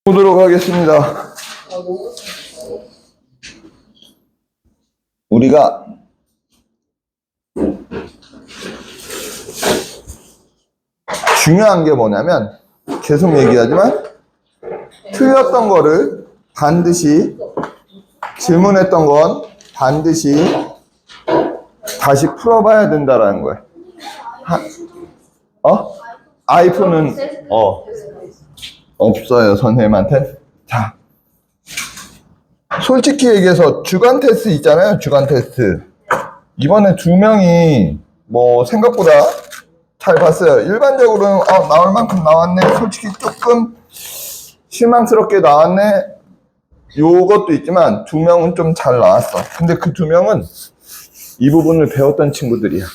보도록 하겠습니다. 우리가 중요한 게 뭐냐면 계속 얘기하지만 틀렸던 거를 반드시 질문했던 건 반드시 다시 풀어봐야 된다라는 거예요. 아이폰은 없어요, 선생님한테. 자, 솔직히 얘기해서 주간 테스트 있잖아요, 주간 테스트. 이번에 2명이 뭐 생각보다 잘 봤어요. 일반적으로는 나올 만큼 나왔네, 솔직히 조금 실망스럽게 나왔네, 요것도 있지만 2명은 좀 잘 나왔어. 근데 그 2명은 이 부분을 배웠던 친구들이야.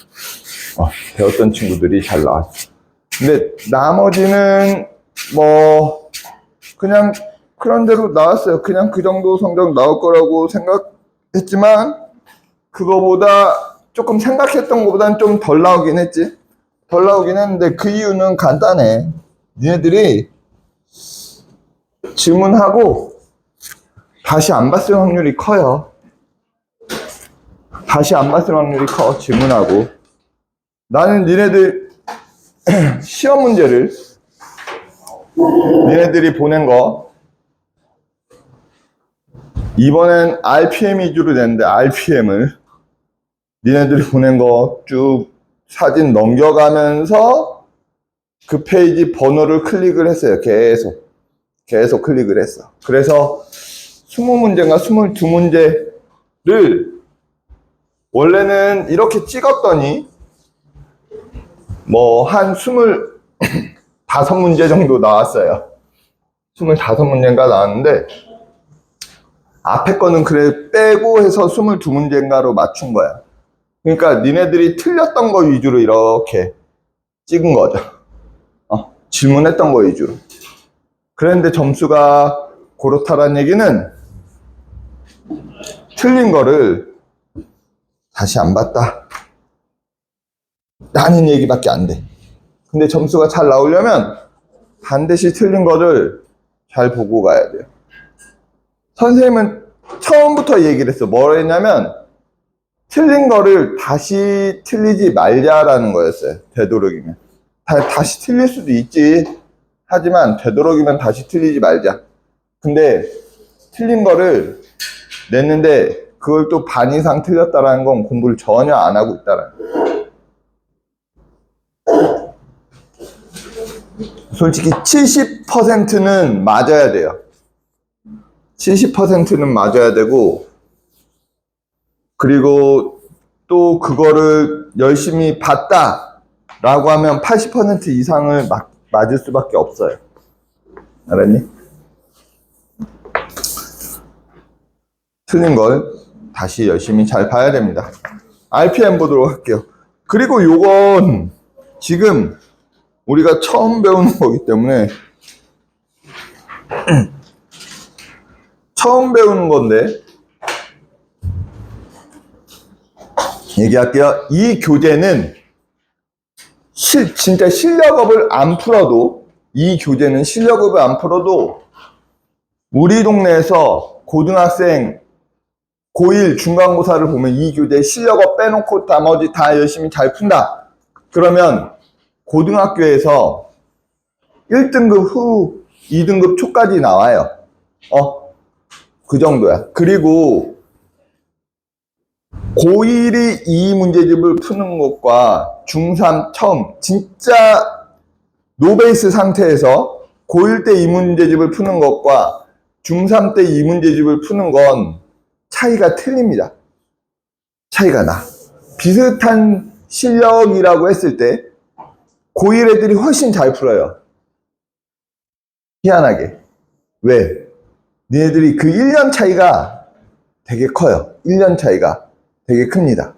배웠던 친구들이 잘 나왔어. 근데 나머지는 뭐 그냥 그런 대로 나왔어요. 그냥 그 정도 성적 나올 거라고 생각했지만 그거보다 조금 생각했던 것보다는 좀 덜 나오긴 했지. 덜 나오긴 했는데 그 이유는 간단해. 니네들이 질문하고 다시 안 봤을 확률이 커요. 다시 안 봤을 확률이 커, 질문하고. 나는 니네들 시험 문제를 니네들이 보낸 거 이번엔 RPM 위주로 냈는데 RPM을 니네들이 보낸 거 쭉 사진 넘겨가면서 그 페이지 번호를 클릭을 했어요. 계속 클릭을 했어. 그래서 20문제인가 22문제를 원래는 이렇게 찍었더니 뭐 한 25문제 정도 나왔어요. 25문제인가 나왔는데 앞에 거는 그래 빼고 해서 22문제인가로 맞춘 거야. 그러니까 니네들이 틀렸던 거 위주로 이렇게 찍은 거죠. 질문했던 거 위주로. 그런데 점수가 그렇다란 얘기는 틀린 거를 다시 안 봤다 라는 얘기밖에 안 돼. 근데 점수가 잘 나오려면 반드시 틀린 거를 잘 보고 가야 돼요. 선생님은 처음부터 얘기를 했어. 뭘 했냐면 틀린 거를 다시 틀리지 말자라는 거였어요. 되도록이면. 다시 틀릴 수도 있지. 하지만 되도록이면 다시 틀리지 말자. 근데 틀린 거를 냈는데 그걸 또 반 이상 틀렸다라는 건 공부를 전혀 안 하고 있다라는 거예요. 솔직히 70%는 맞아야 돼요. 70%는 맞아야 되고, 그리고 또 그거를 열심히 봤다라고 하면 80% 이상을 맞을 수밖에 없어요. 알았니? 틀린 걸 다시 열심히 잘 봐야 됩니다. RPM 보도록 할게요. 그리고 요건 지금 우리가 처음 배우는 거기 때문에 처음 배우는 건데 얘기할게요. 이 교재는 진짜 실력업을 안 풀어도 이 교재는 실력업을 안 풀어도 우리 동네에서 고등학생 고1 중간고사를 보면 이 교재 실력업 빼놓고 나머지 다 열심히 잘 푼다. 그러면 고등학교에서 1등급 후 2등급 초까지 나와요. 그 정도야. 그리고 고1이 이 문제집을 푸는 것과 중3 처음 진짜 노베이스 상태에서 고1 때 이 문제집을 푸는 것과 중3 때 이 문제집을 푸는 건 차이가 틀립니다. 차이가 나. 비슷한 실력이라고 했을 때 고1 애들이 훨씬 잘 풀어요. 희한하게. 왜? 니네들이 그 1년 차이가 되게 커요. 1년 차이가 되게 큽니다.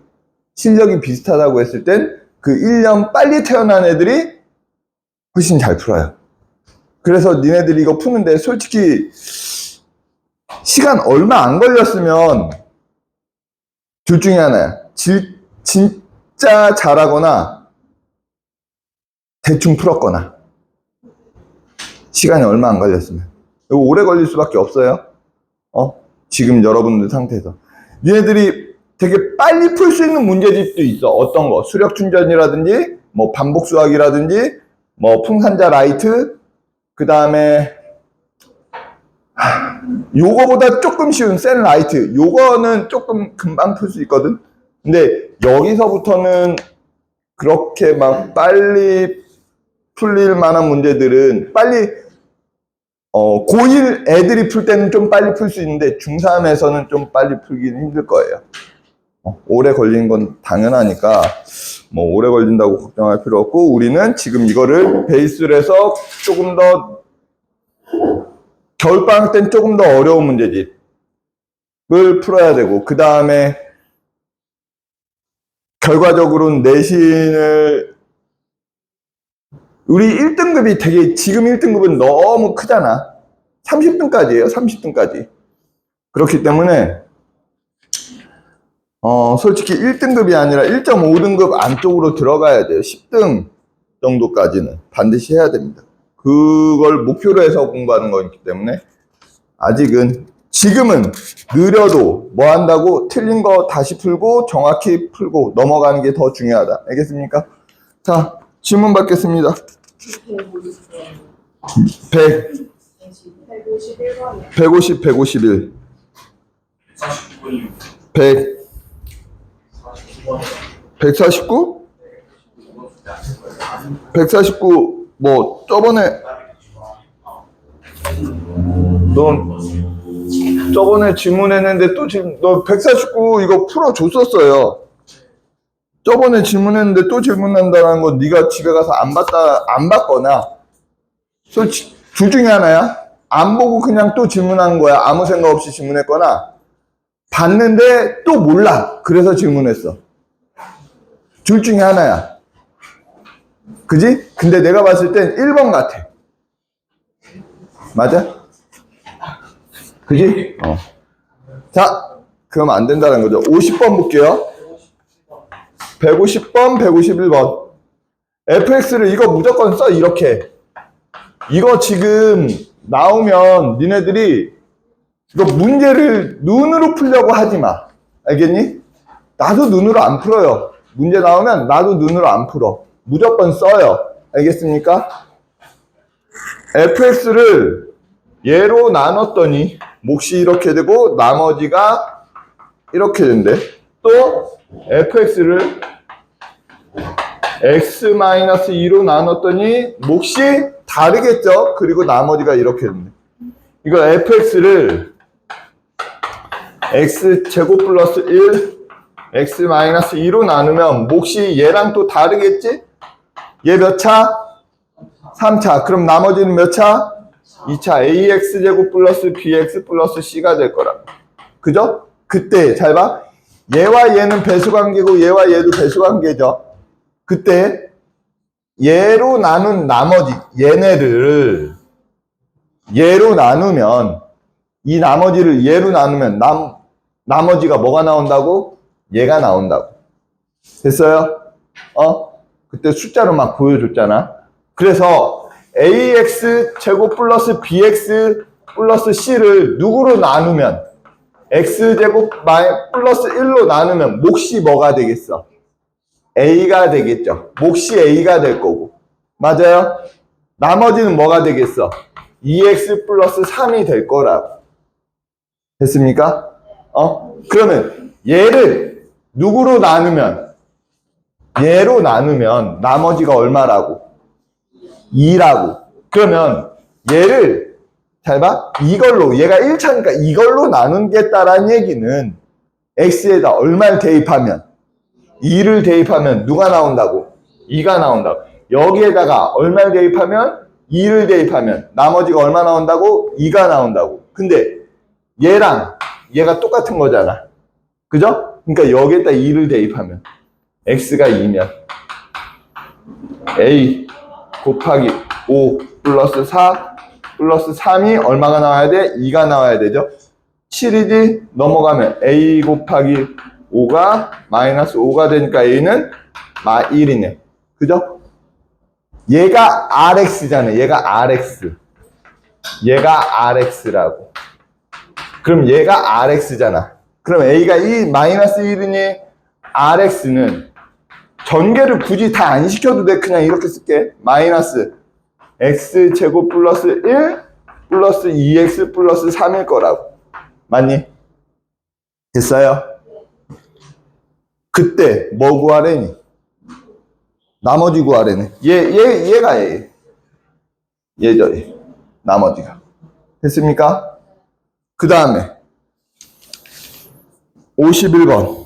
실력이 비슷하다고 했을 땐 그 1년 빨리 태어난 애들이 훨씬 잘 풀어요. 그래서 니네들이 이거 푸는데 솔직히 시간 얼마 안 걸렸으면 둘 중에 하나야. 진짜 잘하거나 대충 풀었거나. 시간이 얼마 안 걸렸으면. 이거 오래 걸릴 수밖에 없어요. 지금 여러분들 상태에서. 얘네들이 되게 빨리 풀 수 있는 문제집도 있어. 어떤 거? 수력 충전이라든지, 뭐 반복 수학이라든지, 뭐 풍산자 라이트, 그 다음에 요거보다 조금 쉬운 센 라이트. 요거는 조금 금방 풀 수 있거든. 근데 여기서부터는 그렇게 막 빨리 풀릴 만한 문제들은 빨리 고1 애들이 풀 때는 좀 빨리 풀 수 있는데 중3에서는 좀 빨리 풀기는 힘들 거예요. 오래 걸리는 건 당연하니까 뭐 오래 걸린다고 걱정할 필요 없고, 우리는 지금 이거를 베이스로 해서 조금 더 겨울방학 땐 조금 더 어려운 문제집을 풀어야 되고, 그 다음에 결과적으로는 내신을 우리 1등급이 되게, 지금 1등급은 너무 크잖아. 30등까지예요. 30등까지. 그렇기 때문에 솔직히 1등급이 아니라 1.5등급 안쪽으로 들어가야 돼요. 10등 정도까지는 반드시 해야 됩니다. 그걸 목표로 해서 공부하는 거기 때문에 아직은, 지금은 느려도 뭐 한다고 틀린 거 다시 풀고 정확히 풀고 넘어가는 게 더 중요하다. 알겠습니까? 자, 질문 받겠습니다. 100, 150, 151, 100, 149? 149, 뭐, 저번에, 넌, 저번에 질문했는데 또 지금, 너 149 이거 풀어줬었어요. 저번에 질문했는데 또 질문한다는 건 네가 집에 가서 안 봤거나, 솔직히, 둘 중에 하나야. 안 보고 그냥 또 질문한 거야. 아무 생각 없이 질문했거나, 봤는데 또 몰라. 그래서 질문했어. 둘 중에 하나야. 그지? 근데 내가 봤을 땐 1번 같아. 맞아? 그지? 자, 그럼 안 된다는 거죠. 50번 볼게요. 150번, 151번. fx를 이거 무조건 써, 이렇게. 이거 지금 나오면 니네들이 이거 문제를 눈으로 풀려고 하지 마. 알겠니? 나도 눈으로 안 풀어요. 문제 나오면 나도 눈으로 안 풀어. 무조건 써요. 알겠습니까? fx를 얘로 나눴더니 몫이 이렇게 되고 나머지가 이렇게 된대. 또 fx를 x-2로 나눴더니 몫이 다르겠죠? 그리고 나머지가 이렇게 된대. 이거 fx를 x제곱 플러스 1 x-2로 나누면 몫이 얘랑 또 다르겠지? 얘 몇 차? 3차. 그럼 나머지는 몇 차? 2차. ax제곱 플러스 bx 플러스 c가 될 거라. 그죠? 그때 잘 봐. 얘와 얘는 배수관계고 얘와 얘도 배수관계죠. 그때 얘로 나눈 나머지, 얘네를 얘로 나누면, 이 나머지를 얘로 나누면 나머지가 뭐가 나온다고? 얘가 나온다고. 됐어요? 그때 숫자로 막 보여줬잖아. 그래서 ax 제곱 플러스 bx 플러스 c를 누구로 나누면, x제곱 플러스 1로 나누면 몫이 뭐가 되겠어? a가 되겠죠. 몫이 a가 될 거고. 맞아요? 나머지는 뭐가 되겠어? 2x 플러스 3이 될 거라고. 됐습니까? 그러면 얘를 누구로 나누면, 얘로 나누면 나머지가 얼마라고? 2라고. 그러면 얘를 잘 봐. 이걸로, 얘가 1차니까 이걸로 나누겠다라는 얘기는 x에다 얼마를 대입하면, 2를 대입하면 누가 나온다고? 2가 나온다고. 여기에다가 얼마를 대입하면? 2를 대입하면 나머지가 얼마 나온다고? 2가 나온다고. 근데 얘랑 얘가 똑같은 거잖아. 그죠? 그러니까 여기에다 2를 대입하면 x가 2면 a 곱하기 5 플러스 4 플러스 3이 얼마가 나와야 돼? 2가 나와야 되죠. 7이지? 넘어가면 a 곱하기 5가 마이너스 5가 되니까 a는 1이네. 그죠? 얘가 rx잖아요. 얘가 rx. 얘가 RX라고. 그럼 얘가 RX잖아. 그럼 A가 마이너스 1이니 RX는 전개를 굳이 다 안 시켜도 돼. 그냥 이렇게 쓸게. 마이너스 X제곱 플러스 1 플러스 2X 플러스 3일 거라고. 맞니? 됐어요? 그때 뭐 구하래니? 나머지 구하래니. 얘가 얘죠. 얘. 나머지가. 됐습니까? 그 다음에 51번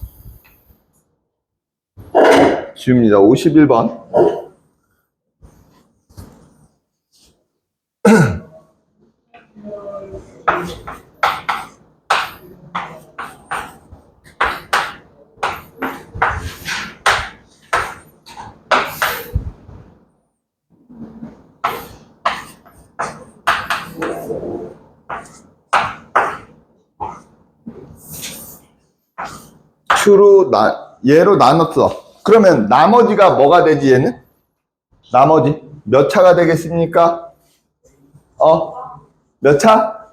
지웁니다. 51번 얘로 나눴어. 그러면 나머지가 뭐가 되지 얘는? 나머지 몇 차가 되겠습니까? 몇 차?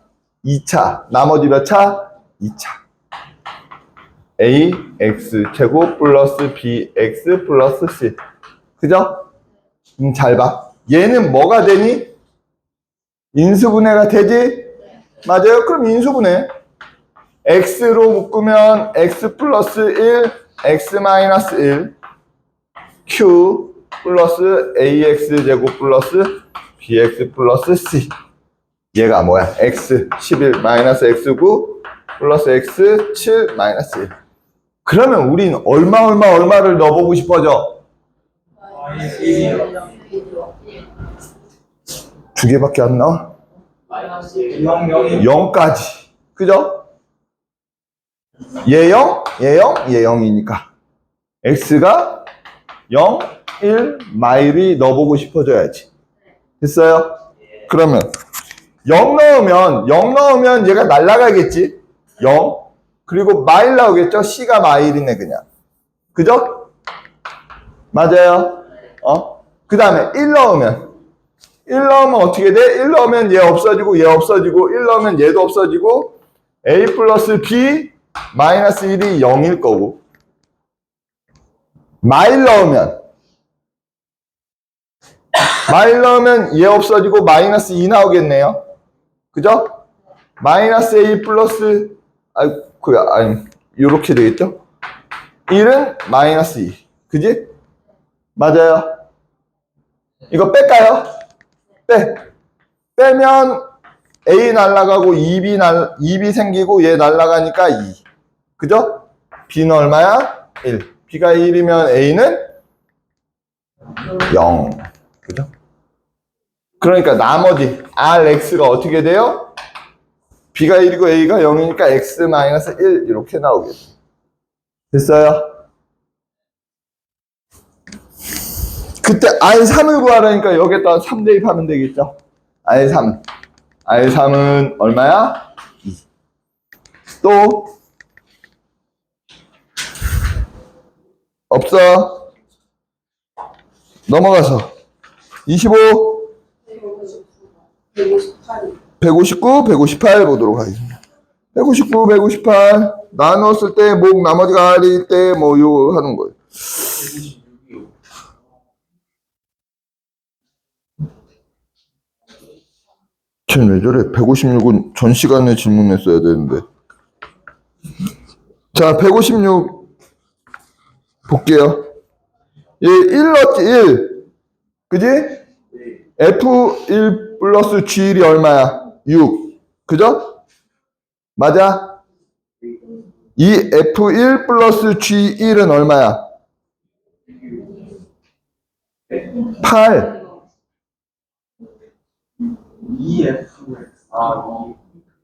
2차. 나머지 몇 차? 2차. ax 제곱 플러스 bx 플러스 c. 그죠? 잘 봐. 얘는 뭐가 되니? 인수분해가 되지? 맞아요. 그럼 인수분해. x로 묶으면 x 플러스 1, x 마이너스 1, q 플러스 ax 제곱 플러스 bx 플러스 c. 얘가 뭐야? x 11 마이너스 x9 플러스 x 7 마이너스 1. 그러면 우린 얼마를 넣어보고 싶어져? 두 개밖에 안 나와? 0까지. 그죠? 얘 0, 얘 0, 얘 0이니까 x가 0, 1, 마일이 넣어보고 싶어져야지. 됐어요? 그러면 0 넣으면 얘가 날아가겠지? 0. 그리고 마일 나오겠죠? C가 마일이네 그냥. 그죠? 맞아요? 그 다음에 1 넣으면 어떻게 돼? 1 넣으면 얘 없어지고 얘 없어지고 1 넣으면 얘도 없어지고 A 플러스 B 마이너스 1이 0일 거고 마일 넣으면 얘 없어지고 마이너스 2 나오겠네요. 그죠? 마이너스 A 플러스 요렇게 되겠죠? 1은 마이너스 2. 그지? 맞아요. 이거 뺄까요? 빼면 A 날라가고 2B 생기고 얘 날라가니까 2. 그죠? B는 얼마야? 1. B가 1이면 A는 0. 그죠? 그러니까 나머지 RX가 어떻게 돼요? B가 1이고 A가 0이니까 X-1 이렇게 나오겠죠. 됐어요? 그때 R3을 구하라니까 여기에다 3 대입하면 되겠죠? R3은 얼마야? 2. 또 없어. 넘어가서 25 159 158 보도록 하겠습니다. 159 158 나눴을 때 목 나머지가 R일 때 뭐 요거 하는 거예요. 쟤는 왜 저래? 156은 전 시간에 질문했어야 되는데. 자, 156 볼게요. 얘 1 넣었지? 1. 그지? F1 플러스 G1이 얼마야? 6. 그죠? 맞아? 이 F1 플러스 G1은 얼마야? 8.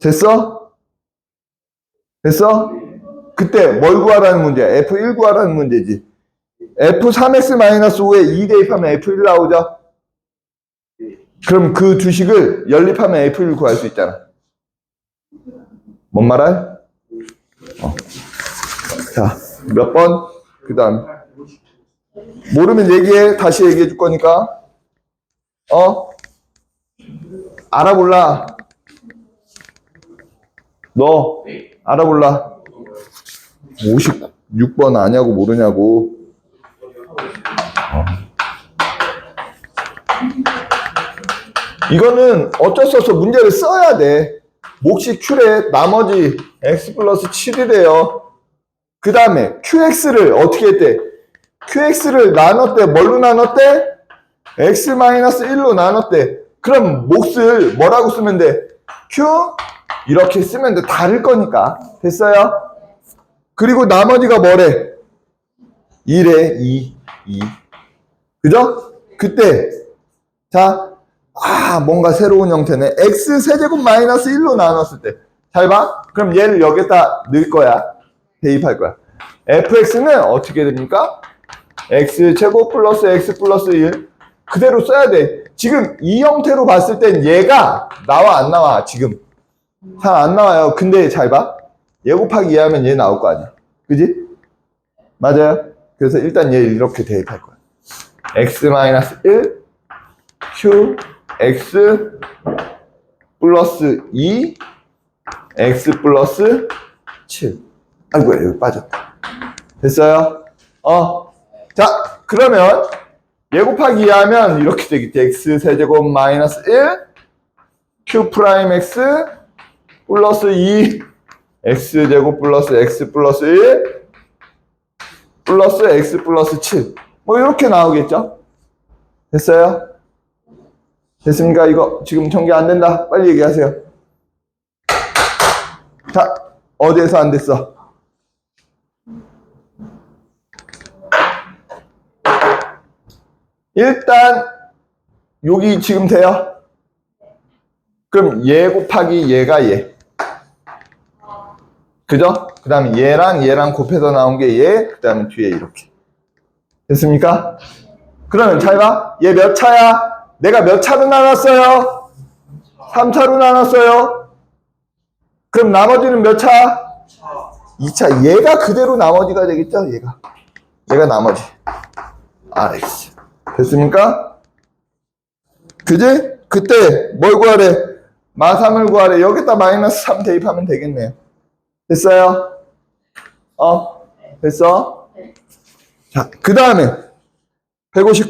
됐어? 그때 뭘 구하라는 문제야? F1 구하라는 문제지. F3x-5에 2 대입하면 F1 나오죠? 그럼 그 두 식을 연립하면 F1 구할 수 있잖아. 뭔 말할? 자, 몇 번? 그 다음. 모르면 얘기해. 다시 얘기해 줄 거니까. 알아볼라. 너 알아볼라. 56번 아냐고 모르냐고. 이거는 어쩔 수 없어 문제를 써야 돼. 몫이 Q래 나머지 X 플러스 7이래요. 그 다음에 QX를 어떻게 했대? QX를 나눴대. 뭘로 나눴대? X 마이너스 1로 나눴대. 그럼 몫을 뭐라고 쓰면 돼? Q? 이렇게 쓰면 돼. 다를 거니까. 됐어요? 그리고 나머지가 뭐래? 2래. 2. 그죠? 그때 자, 뭔가 새로운 형태네. X 세제곱 마이너스 1로 나눴을 때. 잘 봐. 그럼 얘를 여기다 넣을 거야. 대입할 거야. fx는 어떻게 됩니까? x 제곱 플러스 x 플러스 1 그대로 써야 돼. 지금 이 형태로 봤을 땐 얘가 나와 안 나와? 지금 잘 안 나와요. 근데 잘 봐. 얘 곱하기 2 하면 얘 나올 거 아니야. 그지? 맞아요. 그래서 일단 얘 이렇게 대입할 거야. x 마이너스 1 q x 플러스 2 x 플러스 7. 아이고야 여기 빠졌다. 됐어요? 자 그러면 얘 곱하기 2 하면 이렇게 되겠지. x 세제곱 마이너스 1 q 프라임 x 플러스 2 x 제곱 플러스 x 플러스 1 플러스 x 플러스 7 뭐 이렇게 나오겠죠? 됐어요? 됐습니까? 이거 지금 전개 안 된다. 빨리 얘기하세요. 자 어디에서 안 됐어? 일단 여기 지금 돼요? 그럼 얘 곱하기 얘가 얘. 그죠? 그 다음에 얘랑 곱해서 나온 게 얘, 그 다음에 뒤에 이렇게. 됐습니까? 그러면 잘 봐. 얘 몇 차야? 내가 몇 차로 나눴어요? 3차로 나눴어요? 그럼 나머지는 몇 차? 2차. 얘가 그대로 나머지가 되겠죠? 얘가 나머지. 알겠어. 됐습니까? 그지? 그때 뭘 구하래? 마3을 구하래. 여기다 마이너스 3 대입하면 되겠네요. 됐어요? 됐어? 자, 그 다음에 159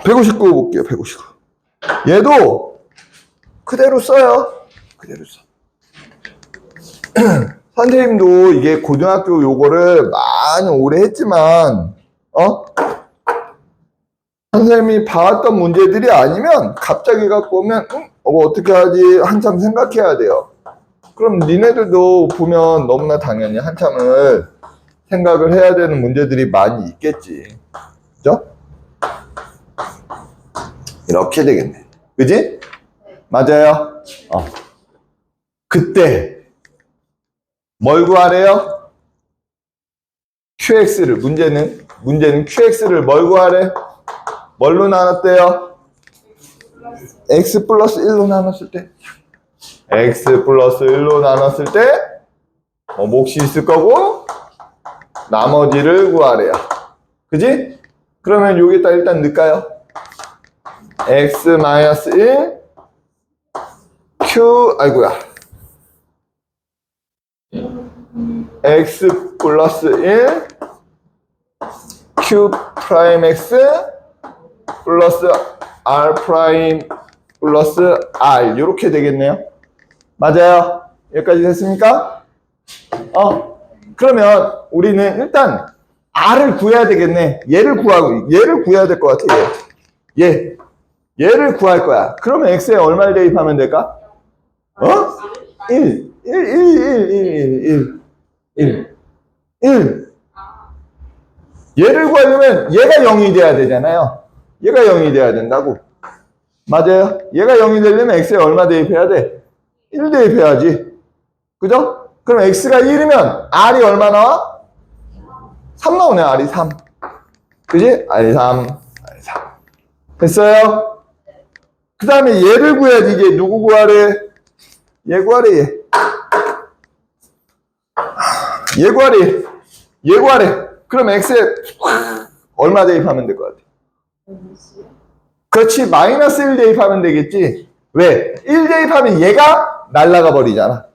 볼게요. 159 얘도 그대로 써요. 그대로 써. 선생님도 이게 고등학교 요거를 많이 오래 했지만 선생님이 봐왔던 문제들이 아니면 갑자기 갖고 오면 어떻게 하지 한참 생각해야 돼요. 그럼 니네들도 보면 너무나 당연히 한참을 생각을 해야 되는 문제들이 많이 있겠지. 그죠? 이렇게 되겠네. 그지? 맞아요? 그때 뭘 구하래요? QX를 문제는 QX를 뭘 구하래? 뭘로 나눴대요? X 플러스 1로 나눴을 때 X 플러스 1로 나눴을 때 몫이 있을 거고 나머지를 구하래요. 그지? 그러면 여기다 일단 넣을까요? X 마이너스 1 Q X 플러스 1 Q 프라임 X 플러스 R 프라임 플러스 R 이렇게 되겠네요. 맞아요? 여기까지 됐습니까? 그러면 우리는 일단 R을 구해야 되겠네. 얘를 구해야 될 것 같아. 얘를 구할 거야. 그러면 X에 얼마를 대입하면 될까? 1 얘를 구하려면 얘가 0이 돼야 되잖아요. 얘가 0이 돼야 된다고. 맞아요? 얘가 0이 되려면 X에 얼마 대입해야 돼? 1 대입해야지. 그죠? 그럼 X가 1이면 R이 얼마 나와? 3 나오네. R이 3. 그지? R이 3. 됐어요? 그 다음에 얘를 구해야지. 이제 누구 구하래? 얘 구하래. 얘 구하래. 그럼 X에 얼마 대입하면 될 것 같아? 그렇지. 마이너스 1 대입하면 되겠지. 왜? 1 대입하면 얘가 날아가 버리잖아.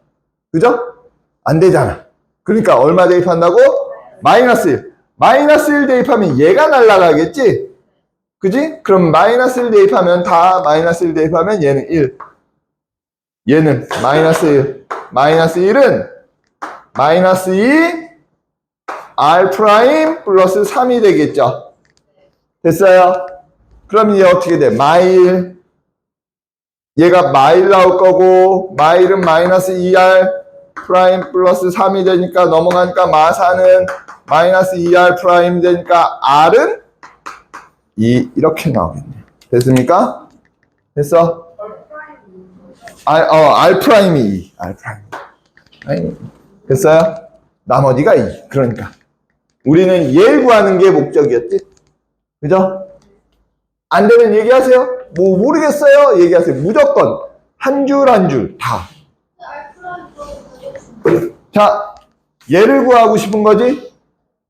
그죠? 안 되잖아. 그러니까 얼마 대입한다고? 마이너스 1. 마이너스 1 대입하면 얘가 날아가겠지? 그지? 그럼 마이너스 1 대입하면 다 마이너스 1 대입하면 얘는 1. 얘는 마이너스 1. 마이너스 1은 마이너스 2 R 프라임 플러스 3이 되겠죠. 됐어요? 그럼 얘 어떻게 돼? 마일. 얘가 마일 나올 거고, 마일은 마이너스 2R 프라임 플러스 3이 되니까 넘어가니까 마사는 마이너스 2R 프라임 되니까 R은 2 이렇게 나오겠네. 됐습니까? 됐어? R 프라임이 2. R 프라임. 됐어요? 나머지가 2. 그러니까 우리는 얘를 구하는 게 목적이었지. 그죠? 안 되면 얘기하세요. 뭐 모르겠어요. 얘기하세요. 무조건 한 줄 한 줄 다. 자, 얘를 구하고 싶은 거지?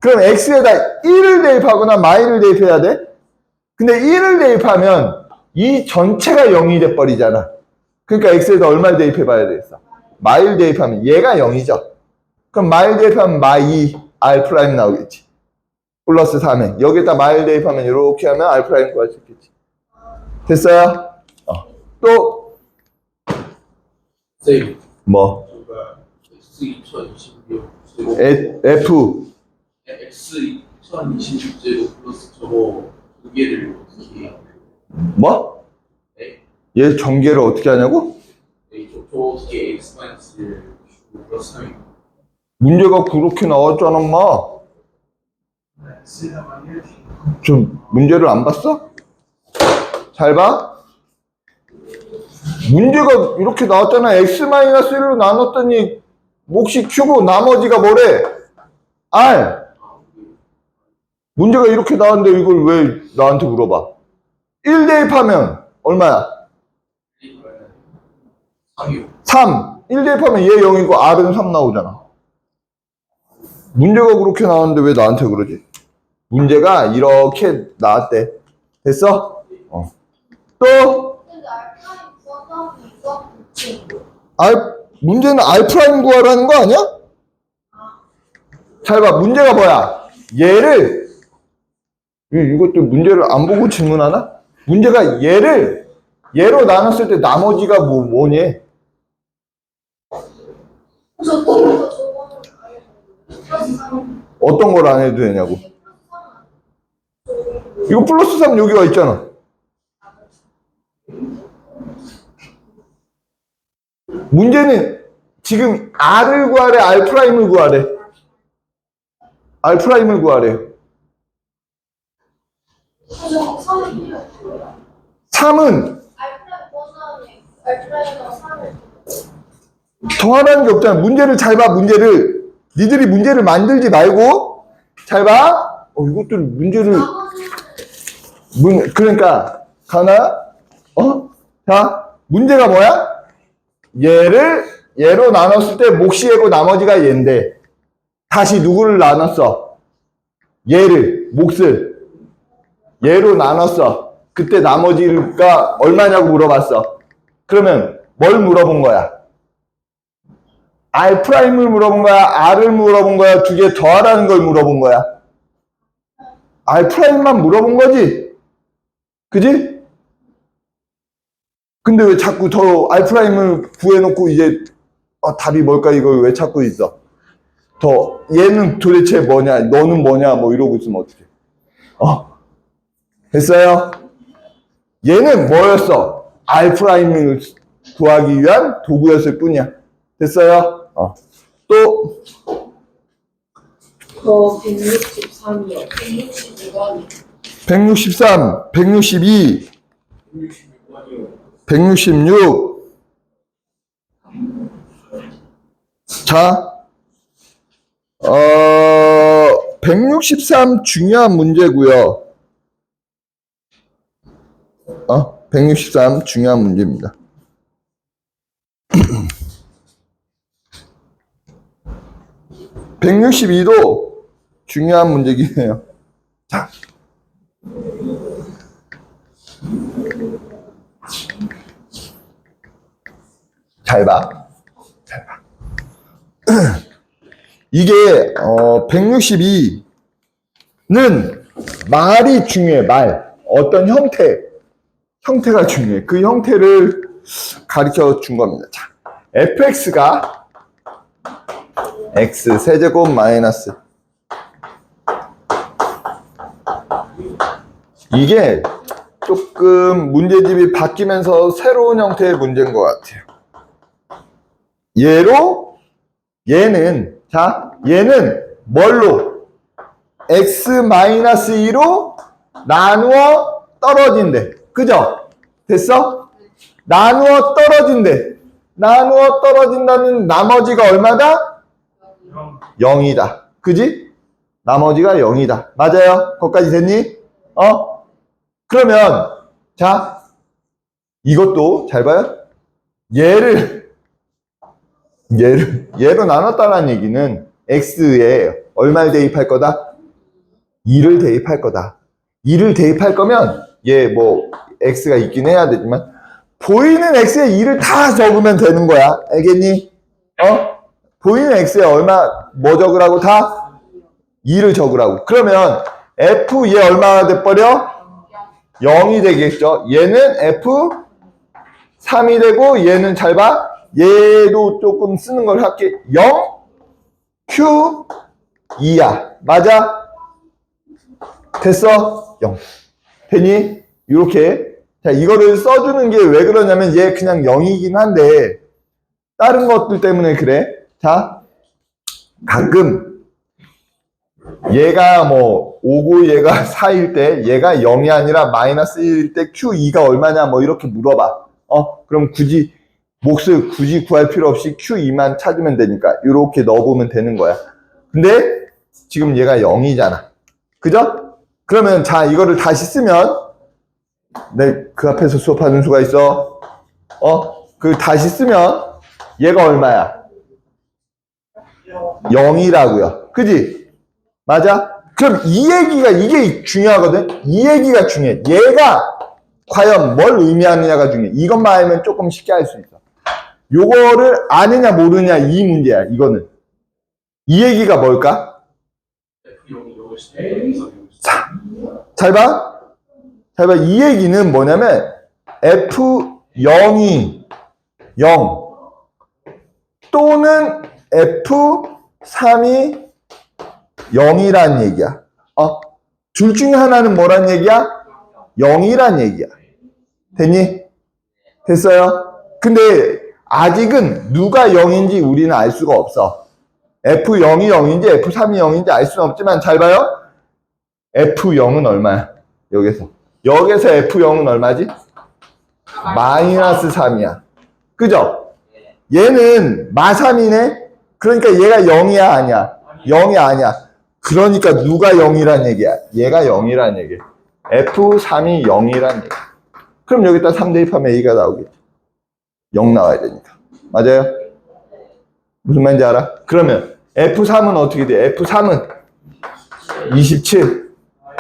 그럼 x에다 1을 대입하거나 마이를 대입해야 돼? 근데 1을 대입하면 이 전체가 0이 돼버리잖아. 그러니까 x에다 얼마를 대입해봐야 되겠어? 마일 대입하면 얘가 0이죠. 그럼 마일 대입하면 마이 r 프라임 나오겠지. 플러스 3에 여기다 마일 대입하면 이렇게 하면 r 프라임 구할 수 있겠지. 됐어요? 또 쌤, 뭐? X 2026 F X 2026 제곱 플러스 저거 두 개를 어떻게 해요? 뭐? 네? 얘 전개를 어떻게 하냐고? 네, 저 어떻게 X 마이너스를 주고 플러스 3이 문제가 그렇게 나왔잖아, 엄마. 좀 문제를 안 봤어? 잘 봐. 문제가 이렇게 나왔잖아. x-1로 나눴더니 몫이 q고 나머지가 뭐래? r. 문제가 이렇게 나왔는데 이걸 왜 나한테 물어봐? 1 대입하면 얼마야? 3이요. 3. 1 대입하면 얘 0이고 r은 3 나오잖아. 문제가 그렇게 나왔는데 왜 나한테 그러지? 문제가 이렇게 나왔대. 됐어? 또 문제는 R' 구하라는 거 아니야? 잘 봐. 문제가 뭐야? 얘를 이것도 문제를 안 보고 질문하나? 문제가 얘로 나눴을 때 나머지가 뭐니? 어떤 걸 안 해도 되냐고. 이거 플러스 3 여기가 있잖아. 문제는 지금 R을 구하래, R'을 구하래. R'을 구하래. 3은 더하라는 게 없잖아. 문제를 잘 봐, 문제를. 니들이 문제를 만들지 말고, 잘 봐. 이것들 문제를, 그러니까, 자, 문제가 뭐야? 얘로 나눴을 때 몫이 얘고 나머지가 얘인데, 다시 누구를 나눴어? 몫을. 얘로 나눴어. 그때 나머지가 얼마냐고 물어봤어. 그러면 뭘 물어본 거야? R'을 물어본 거야? R을 물어본 거야? 두 개 더하라는 걸 물어본 거야? R'만 물어본 거지? 그지? 근데 왜 자꾸 더 R'을 구해놓고 이제 답이 뭘까 이걸 왜 찾고 있어? 얘는 도대체 뭐냐? 너는 뭐냐? 뭐 이러고 있으면 어떡해? 됐어요? 얘는 뭐였어? R'을 구하기 위한 도구였을 뿐이야. 됐어요? 또 163이요. 163, 162, 166번이요. 166. 자, 163 중요한 문제고요. 163 중요한 문제입니다. 162도 중요한 문제긴 해요. 자, 잘 봐. 잘 봐. 이게 162는 말이 중요해. 말. 어떤 형태가 중요해. 그 형태를 가르쳐 준 겁니다. 자, fx가 x 세제곱 마이너스 이게 조금 문제집이 바뀌면서 새로운 형태의 문제인 것 같아요. 얘는 뭘로? x-2로 나누어 떨어진대. 그죠? 됐어? 나누어 떨어진대. 나누어 떨어진다는 나머지가 얼마다? 0이다. 그지? 나머지가 0이다. 맞아요? 거기까지 됐니? 그러면 자 이것도 잘 봐요. 얘로 나눴다는 얘기는 x에 얼마를 대입할 거다? 2를 대입할 거다. 2를 대입할 거면 얘 뭐 x가 있긴 해야 되지만 보이는 x에 2를 다 적으면 되는 거야. 알겠니? 보이는 x에 뭐 적으라고? 다 2를 적으라고. 그러면 f 얘 얼마가 돼버려? 0이 되겠죠. 얘는 f3이 되고 얘는 잘 봐. 얘도 조금 쓰는 걸 할게. 0 q2야. 맞아? 됐어? 0. 되니? 이렇게. 자, 이거를 써주는 게 왜 그러냐면 얘 그냥 0이긴 한데 다른 것들 때문에 그래. 자, 가끔 얘가 뭐 5고 얘가 4일 때 얘가 0이 아니라 마이너스 1일 때 Q2가 얼마냐 뭐 이렇게 물어봐. 그럼 몫을 굳이 구할 필요 없이 Q2만 찾으면 되니까 이렇게 넣어보면 되는 거야. 근데 지금 얘가 0이잖아. 그죠? 그러면 자 이거를 다시 쓰면 그 앞에서 수업하는 수가 있어. 그 다시 쓰면 얘가 얼마야? 0이라고요. 그지? 맞아? 그럼 이 얘기가 이게 중요하거든. 이 얘기가 중요해. 얘가 과연 뭘 의미하느냐가 중요해. 이것만 알면 조금 쉽게 할 수 있어. 요거를 아느냐 모르냐 이 문제야. 이거는 이 얘기가 뭘까? 자, 잘 봐. 이 얘기는 뭐냐면 F0이 0 또는 F3이 0이란 얘기야. 둘 중에 하나는 뭐란 얘기야? 0이란 얘기야. 됐니? 됐어요? 근데 아직은 누가 0인지 우리는 알 수가 없어. F0이 0인지 F3이 0인지 알 수는 없지만 잘 봐요. F0은 얼마야? 여기서 F0은 얼마지? 마이너스 3이야. 그죠? 얘는 마3이네? 그러니까 얘가 0이야 아니야? 0이 아니야. 그러니까 누가 0이란 얘기야? 얘가 0이란 얘기야. F3이 0이란 얘기야. 그럼 여기다 3 대입하면 A가 나오겠지. 0 나와야 되니까. 맞아요? 무슨 말인지 알아? 그러면 F3은 어떻게 돼? F3은 27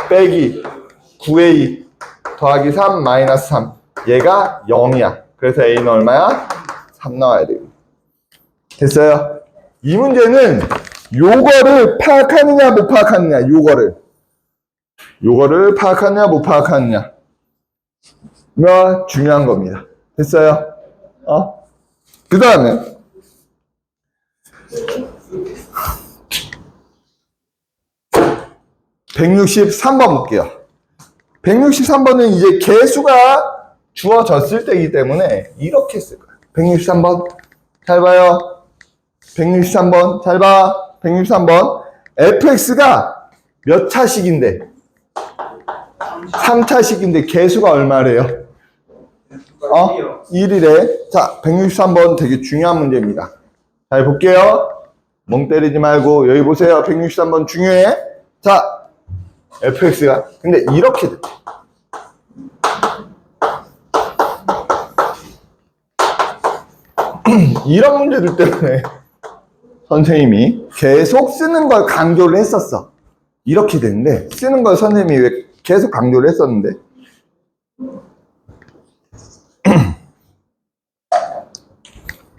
빼기 9A 더하기 3 마이너스 3. 얘가 0이야. 그래서 A는 얼마야? 3 나와야 돼요. 됐어요? 이 문제는 요거를 파악하느냐 못 파악하느냐 요거를 파악하느냐 못 파악하느냐 가 중요한 겁니다. 됐어요? 그 다음에 163번 볼게요. 163번은 이제 개수가 주어졌을 때이기 때문에 이렇게 쓸 거야. 163번 잘 봐요. 163번 잘 봐. 163번 fx가 몇 차식인데? 3차식인데 개수가 얼마래요? 1이래. 자, 163번 되게 중요한 문제입니다. 잘 볼게요. 멍 때리지 말고 여기 보세요. 163번 중요해. 자, fx가 근데 이렇게 됐대. 이런 문제들 때문에 선생님이 계속 쓰는 걸 강조를 했었어. 이렇게 되는데 쓰는 걸 선생님이 왜 계속 강조를 했었는데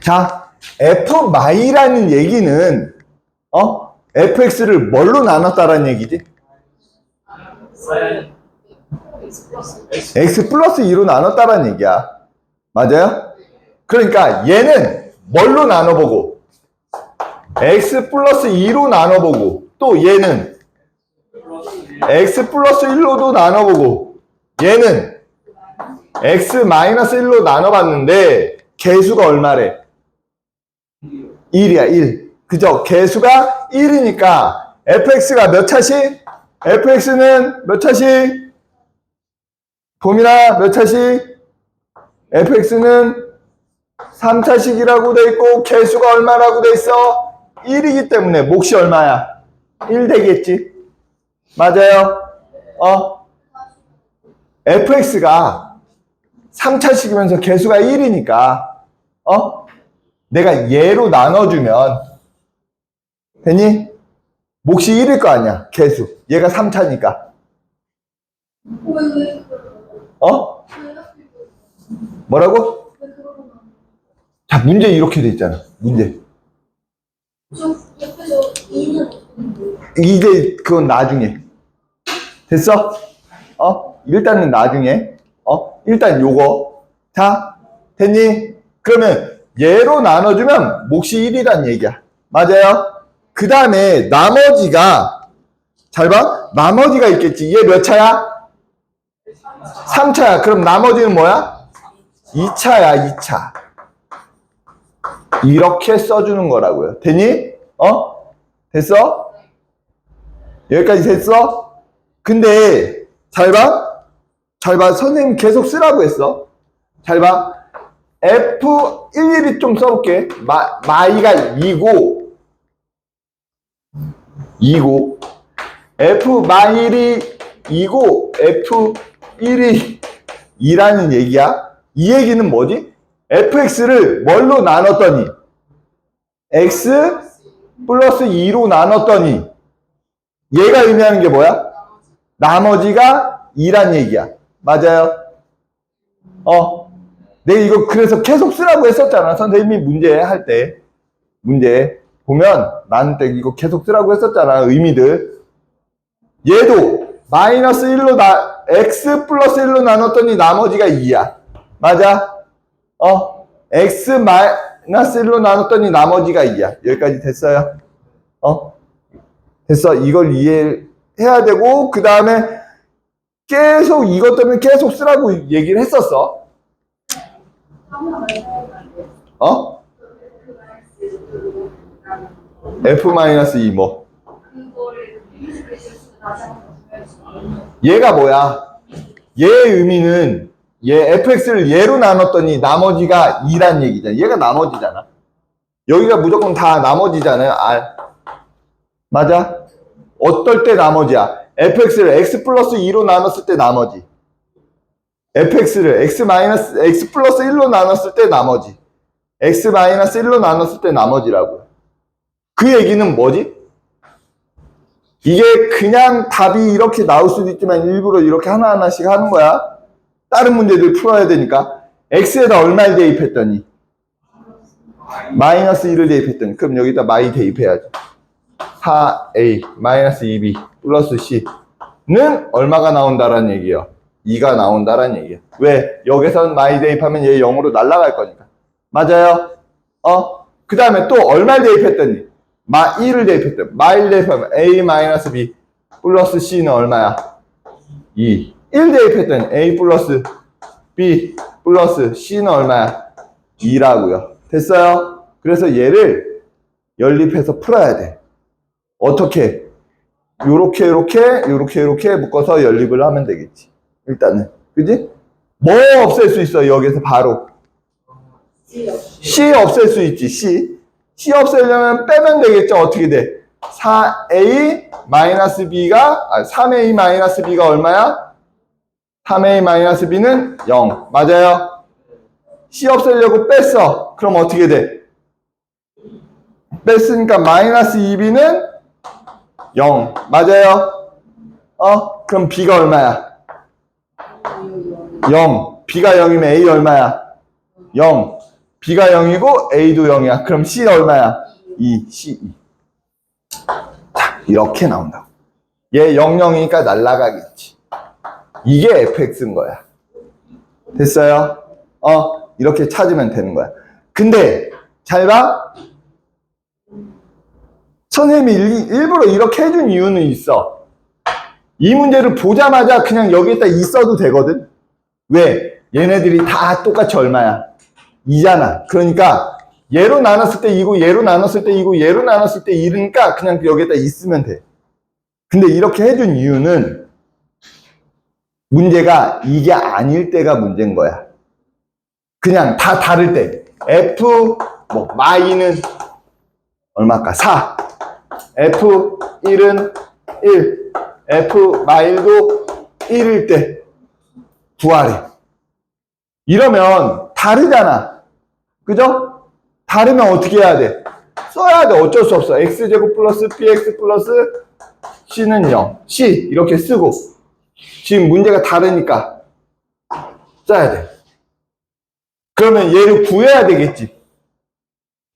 자, f라는 얘기는 fx를 뭘로 나눴다라는 얘기지? x 플러스 2로 나눴다라는 얘기야. 맞아요? 그러니까 얘는 뭘로 나눠보고 x 플러스 2로 나눠보고 또 얘는 x 플러스 1로도 나눠보고 얘는 x 마이너스 1로 나눠봤는데 개수가 얼마래? 1이야 1. 그죠? 개수가 1이니까 fx가 몇 차씩? fx는 몇 차씩? 봄이나 몇 차씩? fx는 3차씩이라고 돼 있고 개수가 얼마라고 돼 있어? 1이기 때문에 몫이 얼마야? 1 되겠지? 맞아요? fx가 3차씩이면서 개수가 1이니까 내가 얘로 나눠주면 되니? 몫이 1일 거 아니야 개수. 얘가 3차니까 뭐라고? 자, 문제 이렇게 돼 있잖아. 문제. 이제 그건 나중에. 됐어? 일단은 나중에. 일단 요거. 자, 됐니? 그러면 얘로 나눠주면 몫이 1이란 얘기야. 맞아요? 그 다음에 나머지가 잘 봐. 나머지가 있겠지. 얘 몇 차야? 3차야. 그럼 나머지는 뭐야? 2차야, 2차. 이렇게 써주는 거라고요. 되니? 됐어? 여기까지 됐어? 근데, 잘 봐. 잘 봐. 선생님 계속 쓰라고 했어. 잘 봐. F 일일이 좀 써볼게. 마이가 2고, F 마일이 2고, F 1이 2라는 얘기야. 이 얘기는 뭐지? fx를 뭘로 나눴더니 x 플러스 2로 나눴더니 얘가 의미하는 게 뭐야? 나머지가 2란 얘기야. 맞아요? 내가 이거 그래서 계속 쓰라고 했었잖아. 선생님이 문제 할 때. 문제 보면 나한테 이거 계속 쓰라고 했었잖아. 의미들. 얘도 마이너스 1로 x 플러스 1로 나눴더니 나머지가 2야. 맞아? x 마이너스 1로 나눴더니 나머지가 2야. 여기까지 됐어요? 됐어. 이걸 이해해야 되고, 그 다음에 계속 이것 때문에 계속 쓰라고 얘기를 했었어. f-2 뭐? 얘가 뭐야? 얘의 의미는 얘 fx를 얘로 나눴더니 나머지가 2란 얘기잖아. 얘가 나머지잖아. 여기가 무조건 다 나머지잖아요. R. 맞아? 어떨 때 나머지야? fx를 x 플러스 2로 나눴을 때 나머지. fx를 x 플러스 1로 나눴을 때 나머지. x 마이너스 1로 나눴을 때 나머지라고요. 그 얘기는 뭐지? 이게 그냥 답이 이렇게 나올 수도 있지만 일부러 이렇게 하나하나씩 하는 거야. 다른 문제들 풀어야 되니까. x에다 얼마를 대입했더니 마이너스 1을 대입했더니 그럼 여기다 마이 대입해야지. 4a 마이너스 2b 플러스 c는 얼마가 나온다라는 얘기예요. 2가 나온다라는 얘기예요. 왜? 여기서 마이 대입하면 얘 0으로 날아갈 거니까. 맞아요? 그 다음에 또 얼마를 대입했더니 마 1을 대입했더니 마일 대입하면 a 마이너스 b 플러스 c는 얼마야? 2. 1 대입했더니 a 플러스 b 플러스 c는 얼마야? 2라고요. 됐어요? 그래서 얘를 연립해서 풀어야 돼. 어떻게? 요렇게 묶어서 연립을 하면 되겠지. 일단은. 그지? 뭐 없앨 수 있어? 여기서 바로. C 없앨 수 있지. C 없애려면 빼면 되겠죠. 어떻게 돼? 4a 마이너스 b가 3a 마이너스 b가 얼마야? 3a 마이너스 b는 0. 맞아요? C 없애려고 뺐어. 그럼 어떻게 돼? 뺐으니까 마이너스 2b는 0. 맞아요? 그럼 b가 얼마야? 0. b가 0이면 a 얼마야? 0. B가 0이고 A도 0이야. 그럼 C 얼마야? 2, C2. 자, 이렇게 나온다고. 얘 0, 0이니까 날라가겠지. 이게 fx인 거야. 됐어요? 이렇게 찾으면 되는 거야. 근데 잘 봐. 선생님이 일부러 이렇게 해준 이유는 있어. 이 문제를 보자마자 그냥 여기에다 있어도 되거든. 왜? 얘네들이 다 똑같이 얼마야? 2잖아. 그러니까 얘로 나눴을 때 2고 얘로 나눴을 때 2고 얘로 나눴을 때 1이니까 그냥 여기에다 있으면 돼. 근데 이렇게 해준 이유는 문제가 이게 아닐 때가 문제인 거야. 그냥 다 다를 때 f 마이는 얼마일까? 4. f1은 1. f 마일도 1일 때 구하래. 이러면 다르잖아. 그죠? 다르면 어떻게 해야 돼? 써야 돼. 어쩔 수 없어. x제곱 플러스 bx 플러스 c는 0. c 이렇게 쓰고 지금 문제가 다르니까 써야 돼. 그러면 얘를 구해야 되겠지.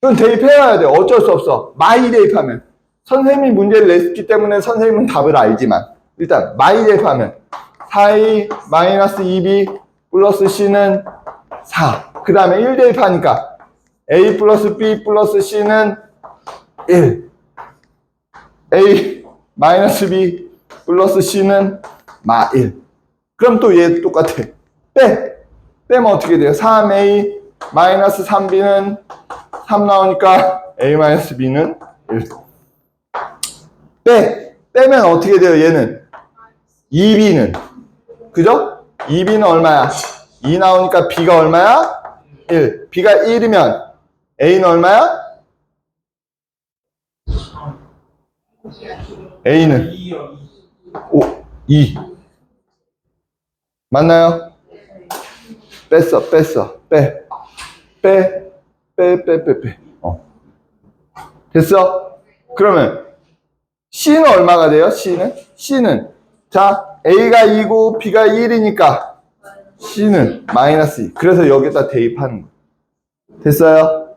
그럼 대입해야 돼. 어쩔 수 없어. 마이 대입하면. 선생님이 문제를 냈기 때문에 선생님은 답을 알지만 일단 마이 대입하면 4a 마이너스 2b 플러스 c는 4. 그 다음에 1 대입하니까 a 플러스 b 플러스 c는 1. a 마이너스 b 플러스 c는 마 1. 그럼 또 얘 똑같아. 빼면 어떻게 돼요? 3a 마이너스 3b는 3 나오니까 a 마이너스 b는 1. 빼면 어떻게 돼요? 얘는 2b는 그죠? 2b는 얼마야? 2 나오니까 b가 얼마야? 1. b가 1이면 a는 얼마야? a는 2. 맞나요? 뺐어. 빼. 됐어? 그러면 C는 얼마가 돼요? C는 자 A가 2고 B가 1이니까 C는 마이너스 2. 그래서 여기다 대입하는 거야. 됐어요?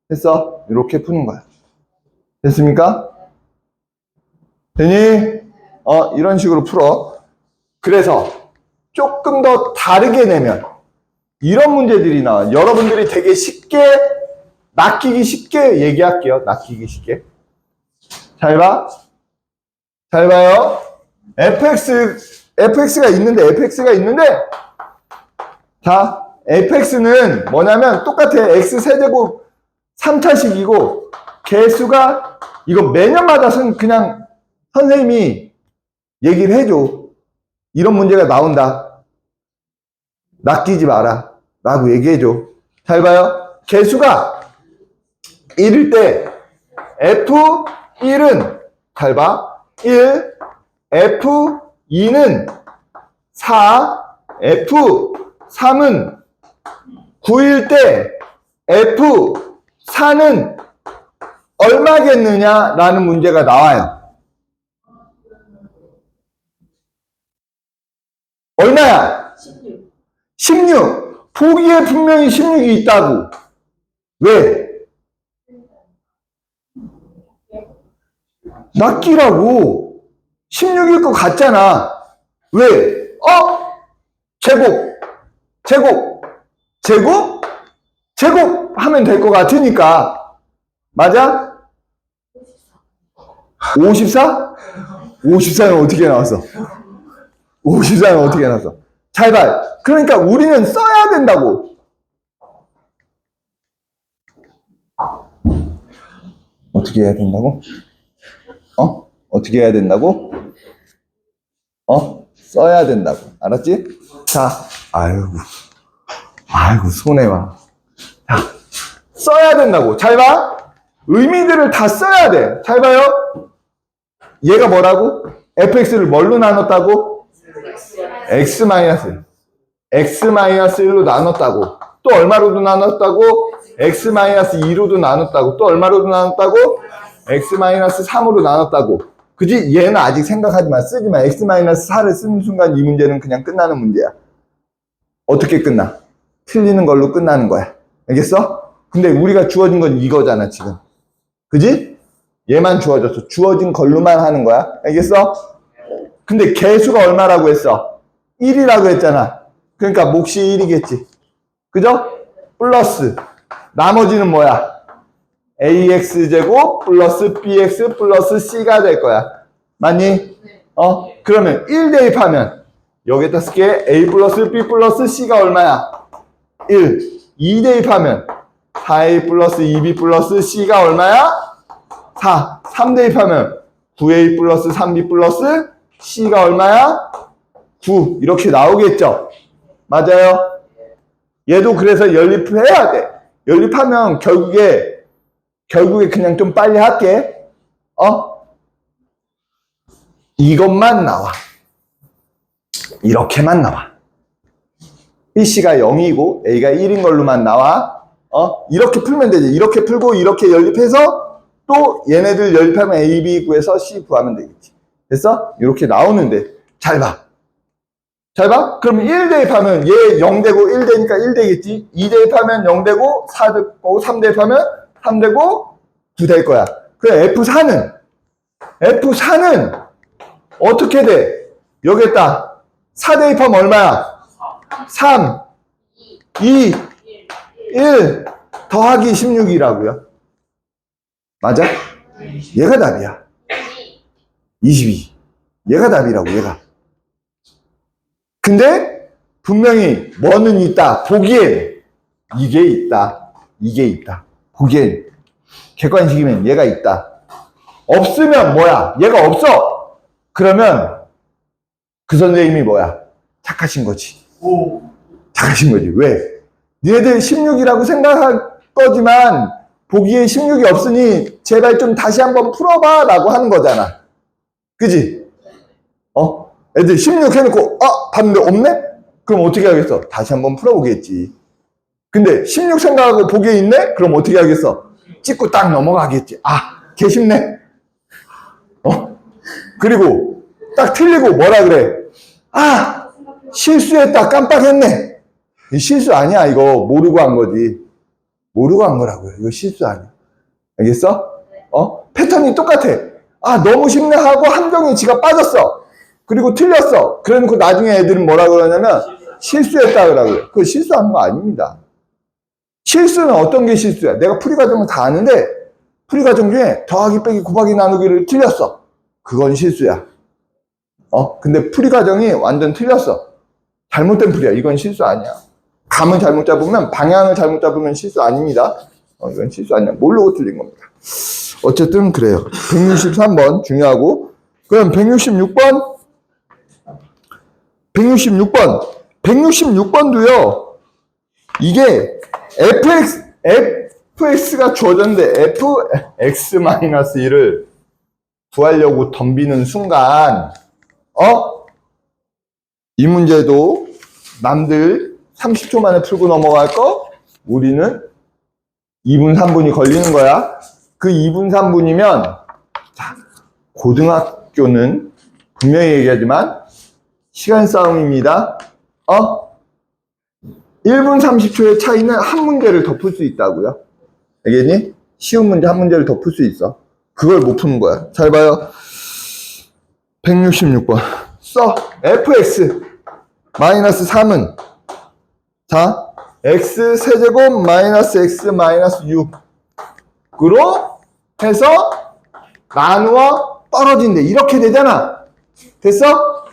됐어? 이렇게 푸는 거야. 됐습니까? 되니? 이런 식으로 풀어. 그래서 조금 더 다르게 내면 이런 문제들이 나와요. 여러분들이 되게 쉽게 낚이기 쉽게 얘기할게요. 낚이기 쉽게. 잘 봐. 잘 봐요. fx가 있는데 자, fx는 뭐냐면 똑같아. x세제곱 3차식이고 개수가 이거 매년마다 그냥 선생님이 얘기를 해줘. 이런 문제가 나온다. 낚이지 마라. 라고 얘기해줘. 잘 봐요. 개수가 1일 때 F1은 잘 봐. 1, F2는 4, F3은 9일 때 F4는 얼마겠느냐라는 문제가 나와요. 얼마야? 16. 보기에 분명히 16이 있다고. 왜? 낚이라고. 16일 것 같잖아. 왜? 제곱 하면 될 것 같으니까. 맞아? 54? 54는 어떻게 나왔어? 54는 어떻게 나왔어? 잘 봐. 그러니까 우리는 써야 된다고. 어떻게 해야 된다고? 어떻게 해야 된다고? 써야 된다고. 알았지? 자, 아이고, 손해와. 자, 써야 된다고. 잘 봐. 의미들을 다 써야 돼. 잘 봐요. 얘가 뭐라고? fx를 뭘로 나눴다고? x-1로 나눴다고. 또 얼마로도 나눴다고? x-2로도 나눴다고. 또 얼마로도 나눴다고? x-3으로 나눴다고. 그지? 얘는 아직 생각하지 마. 쓰지 마. x-4를 쓰는 순간 이 문제는 그냥 끝나는 문제야. 어떻게 끝나? 틀리는 걸로 끝나는 거야. 알겠어? 근데 우리가 주어진 건 이거잖아, 지금. 그지? 얘만 주어졌어. 주어진 걸로만 하는 거야. 알겠어? 근데 개수가 얼마라고 했어? 1이라고 했잖아. 그러니까 몫이 1이겠지. 그죠? 플러스. 나머지는 뭐야? ax제곱 플러스 bx 플러스 c가 될 거야. 맞니? 그러면 1 대입하면 여기다 쓸게. a 플러스 b 플러스 c가 얼마야? 1. 2 대입하면 4a 플러스 2b 플러스 c가 얼마야? 4. 3 대입하면 9a 플러스 3b 플러스 c가 얼마야? 9. 이렇게 나오겠죠? 맞아요? 얘도 그래서 연립해야 돼. 연립하면 결국에 그냥 좀 빨리 할게. 이것만 나와. 이렇게만 나와. BC가 0이고 A가 1인 걸로만 나와. 이렇게 풀면 되지. 이렇게 풀고 이렇게 연립해서 또 얘네들 연립하면 A, B 구해서 C 구하면 되겠지. 됐어? 이렇게 나오는데 잘 봐. 잘 봐? 그럼 1 대입하면 얘 0 되고 1 되니까 1 되겠지. 2 대입하면 0 되고 4 되고 3 대입하면 3 되고 9 될 거야. 그래 F4는 어떻게 돼? 여기에다 4 대입하면 얼마야? 3, 2, 1 더하기 16이라고요. 맞아? 얘가 답이야. 22. 얘가 답이라고, 얘가. 근데 분명히 뭐는 있다. 보기엔 이게 있다. 이게 있다. 보기엔 객관식이면 얘가 있다. 없으면 뭐야? 얘가 없어. 그러면 그 선생님이 뭐야? 착하신 거지. 착하신 거지. 왜? 니네들 16이라고 생각할 거지만 보기에 16이 없으니 제발 좀 다시 한번 풀어봐 라고 하는 거잖아. 그지? 애들 16 해놓고 봤는데 없네? 그럼 어떻게 하겠어? 다시 한번 풀어보겠지. 근데 16 생각하고 보기에 있네? 그럼 어떻게 하겠어? 찍고 딱 넘어가겠지. 걔 쉽네. 그리고 딱 틀리고 뭐라 그래? 실수했다. 깜빡했네. 실수 아니야. 이거 모르고 한 거지. 모르고 한 거라고요. 이거 실수 아니야. 알겠어? 패턴이 똑같아. 너무 쉽네 하고 함정이 지가 빠졌어. 그리고 틀렸어. 그래놓고 나중에 애들은 뭐라 그러냐면 실수했다 그러고요. 그거 실수하는 거 아닙니다. 실수는 어떤 게 실수야? 내가 풀이 과정을 다 아는데 풀이 과정 중에 더하기 빼기 곱하기 나누기를 틀렸어. 그건 실수야. 근데 풀이 과정이 완전 틀렸어. 잘못된 풀이야. 이건 실수 아니야. 감을 잘못 잡으면, 방향을 잘못 잡으면 실수 아닙니다. 이건 실수 아니야. 모르고 틀린 겁니다. 어쨌든 그래요. 163번 중요하고. 그럼 166번. 166번도요. 이게 fx가 주어졌는데 fx-1을 구하려고 덤비는 순간 이 문제도 남들 30초 만에 풀고 넘어갈 거 우리는 2분 3분이 걸리는 거야. 그 2분 3분이면 고등학교는 분명히 얘기하지만 시간 싸움입니다. 1분 30초의 차이는 한 문제를 더 풀 수 있다고요. 알겠니? 쉬운 문제 한 문제를 더 풀 수 있어. 그걸 못 푸는 거야. 잘 봐요. 166번 써. fx 마이너스 3은 자 x 세제곱 마이너스 x 마이너스 6으로 해서 나누어 떨어진대. 이렇게 되잖아. 됐어?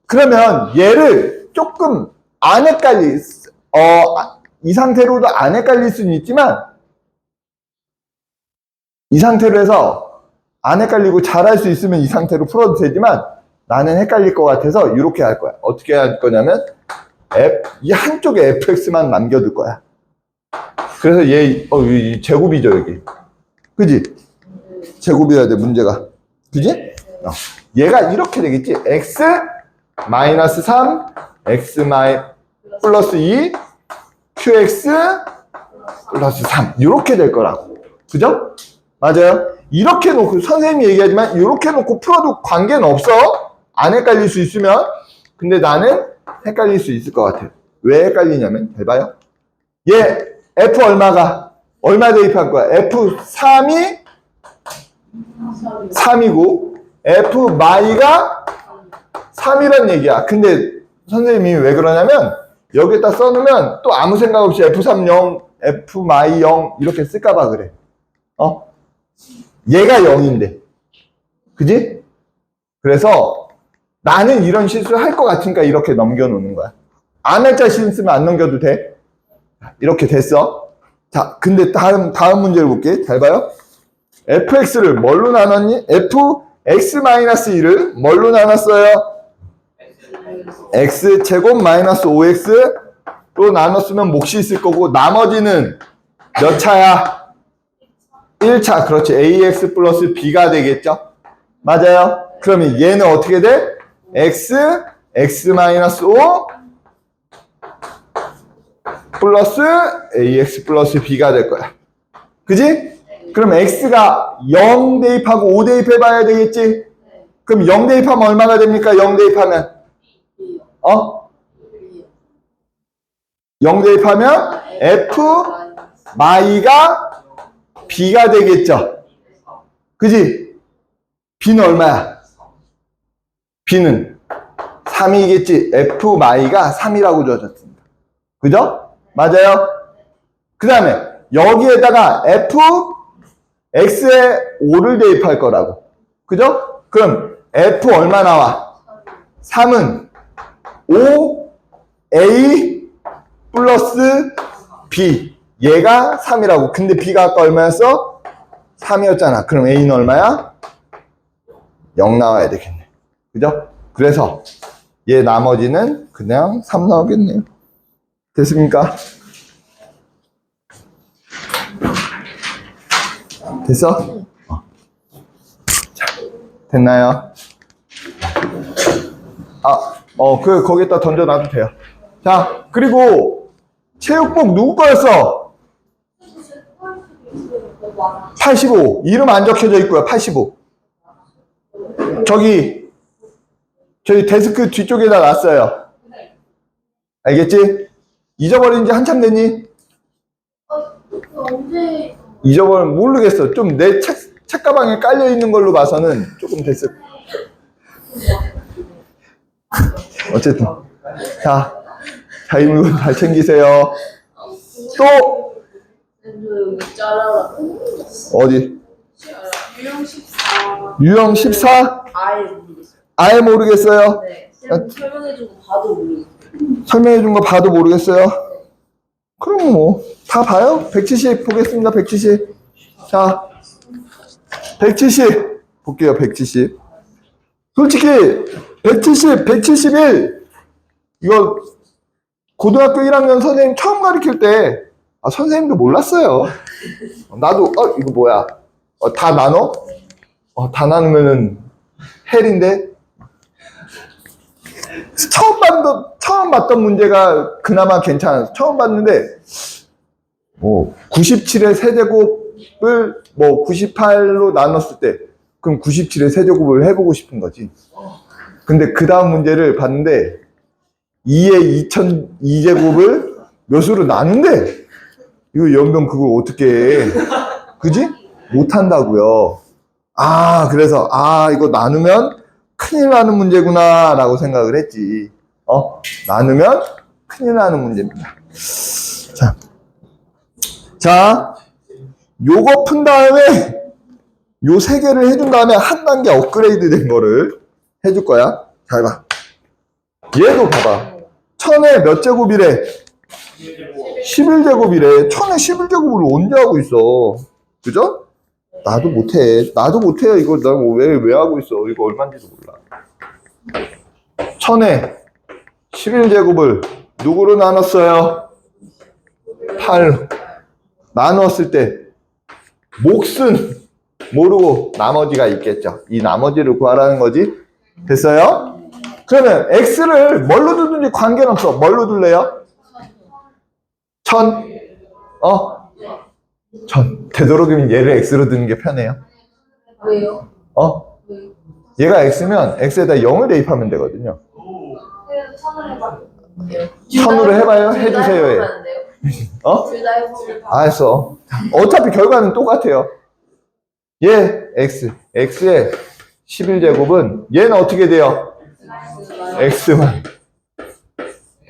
그러면 얘를 조금 안 헷갈리 이 상태로도 안 헷갈릴 수는 있지만 이 상태로 해서 안 헷갈리고 잘할 수 있으면 이 상태로 풀어도 되지만 나는 헷갈릴 것 같아서 이렇게 할 거야. 어떻게 할 거냐면 이 한쪽에 fx만 남겨둘 거야. 그래서 얘 제곱이죠 여기. 그지? 제곱이어야 돼 문제가. 그지? 얘가 이렇게 되겠지. x 마이너스 3 x 플러스 2 qx 플러스 3 이렇게 될 거라고. 그죠? 맞아요? 이렇게 놓고 선생님이 얘기하지만 이렇게 놓고 풀어도 관계는 없어. 안 헷갈릴 수 있으면. 근데 나는 헷갈릴 수 있을 것 같아요. 왜 헷갈리냐면 잘 봐요. 얘 F 얼마 대입할 거야? F3이 3이고 F 마이가 3이란 얘기야. 근데 선생님이 왜 그러냐면 여기에다 써놓으면 또 아무 생각 없이 F3 0, F 마이 0 이렇게 쓸까봐 그래. 얘가 0인데. 그지? 그래서 나는 이런 실수를 할 것 같으니까 이렇게 넘겨놓는 거야. 안 할 자신 있으면 안 넘겨도 돼. 이렇게 됐어. 자, 근데 다음 문제를 볼게. 잘 봐요. fx를 뭘로 나눴니? fx-1을 뭘로 나눴어요? x제곱 마이너스 5x로 나눴으면 몫이 있을 거고 나머지는 몇 차야? 1차. 그렇지. ax 플러스 b가 되겠죠? 맞아요. 그러면 얘는 어떻게 돼? x 마이너스 5 플러스 ax 플러스 b가 될 거야. 그지? 그럼 x가 0 대입하고 5 대입해봐야 되겠지? 그럼 0 대입하면 얼마가 됩니까? 0 대입하면 0 대입하면 f 마이가 b가 되겠죠? 그지? b는 얼마야? b는 3이겠지? f 마이가 3이라고 주어졌습니다. 그죠? 맞아요? 그 다음에 여기에다가 fx에 5를 대입할 거라고. 그죠? 그럼 f 얼마 나와? 3은 5a 플러스 b. 얘가 3이라고. 근데 b가 아까 얼마였어? 3이었잖아. 그럼 a는 얼마야? 0 나와야 되겠네. 그죠? 그래서 얘 나머지는 그냥 3 나오겠네요. 됐습니까? 됐어? 자, 됐나요? 거기다 던져놔도 돼요. 자, 그리고 체육복 누구 거였어? 85. 이름 안 적혀져 있고요. 85. 저희 데스크 뒤쪽에다 놨어요. 알겠지? 잊어버린 지 한참 됐니? 언제 모르겠어. 좀 내 책가방에 깔려 있는 걸로 봐서는 조금 됐을. 어쨌든. 자, 자기 물건 잘 챙기세요. 또, 여기 잘라라. 어디? 유형 14. 유형 14? 아예 모르겠어요. 아예 모르겠어요. 네. 쌤 설명해주고 봐도 모르겠어요. 설명해준 거 봐도 모르겠어요. 그럼 뭐, 다 봐요. 170 보겠습니다. 170. 자, 170. 볼게요. 170. 솔직히, 170, 171. 이거, 고등학교 1학년 선생님 처음 가르칠 때, 선생님도 몰랐어요. 나도, 이거 뭐야. 다 나눠? 다 나누면은, 헬인데? 처음 봤던 문제가 그나마 괜찮아서 처음 봤는데 97의 세제곱을 98로 나눴을 때 그럼 97의 세제곱을 해보고 싶은 거지. 근데 그 다음 문제를 봤는데 2의 2002제곱을 몇으로 나눈대. 이거 연변 그걸 어떻게 해. 그지? 못한다고요. 그래서 이거 나누면 큰일 나는 문제구나 라고 생각을 했지. 나누면 큰일 나는 문제입니다. 자, 요거 푼 다음에 요 세 개를 해준 다음에 한 단계 업그레이드 된 거를 해줄 거야. 잘 봐. 얘도 봐봐. 1000에 몇 제곱이래? 11제곱이래. 1000에 11제곱을 언제 하고 있어? 그죠? 나도 못해요. 이거 나 왜 하고 있어? 이거 얼마인지도 몰라. 1000에 11제곱을 누구로 나눴어요? 8로. 나누었을 때 몫은 모르고 나머지가 있겠죠. 이 나머지를 구하라는 거지. 됐어요? 그러면 x를 뭘로 두든지 관계는 없어. 뭘로 둘래요? 1000? 1000. 되도록이면 얘를 x로 두는 게 편해요. 왜요? 어? 왜요? 얘가 x면 x에다 0을 대입하면 되거든요. 1000으로 해봐요. 해주세요. 어? 둘다 해보면 알았어. 어차피 결과는 똑같아요. 얘 x, x의 11제곱은 얘는 어떻게 돼요? x만.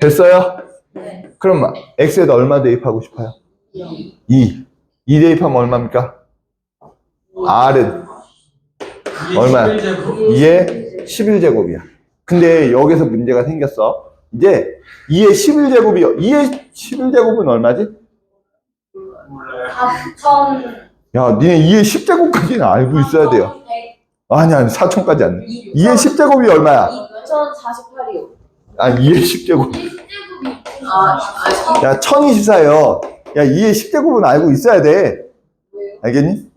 됐어요? 네. 그럼 x에다 얼마 대입하고 싶어요? 2. 2 대입하면 얼마입니까? r은 얼마야? 2의 11제곱이야. 근데 여기서 문제가 생겼어. 이제 2의 11제곱이요. 2의 11제곱은 얼마지? 4,000. 야, 니네 2의 10제곱까지는 알고 있어야 돼요. 아니, 4천까지 안 돼. 2의 10제곱이 얼마야? 2,048이요. 아니, 2의 10제곱. 야, 1024요. 야, 2의 10제곱은 알고 있어야 돼. 알겠니?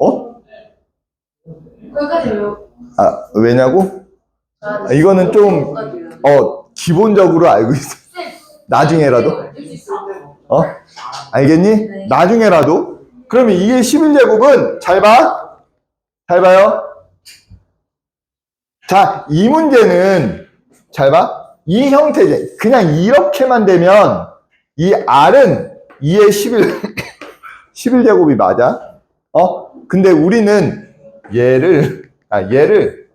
거기까지 왜요? 아, 왜냐고? 이거는 좀, 기본적으로 알고 있어. 나중에라도. 알겠니? 네. 나중에라도. 그러면 2의 11제곱은, 잘 봐. 잘 봐요. 자, 이 문제는, 잘 봐. 이 형태, 그냥 이렇게만 되면, 이 R은 2의 11제곱이 맞아. 근데 우리는 얘를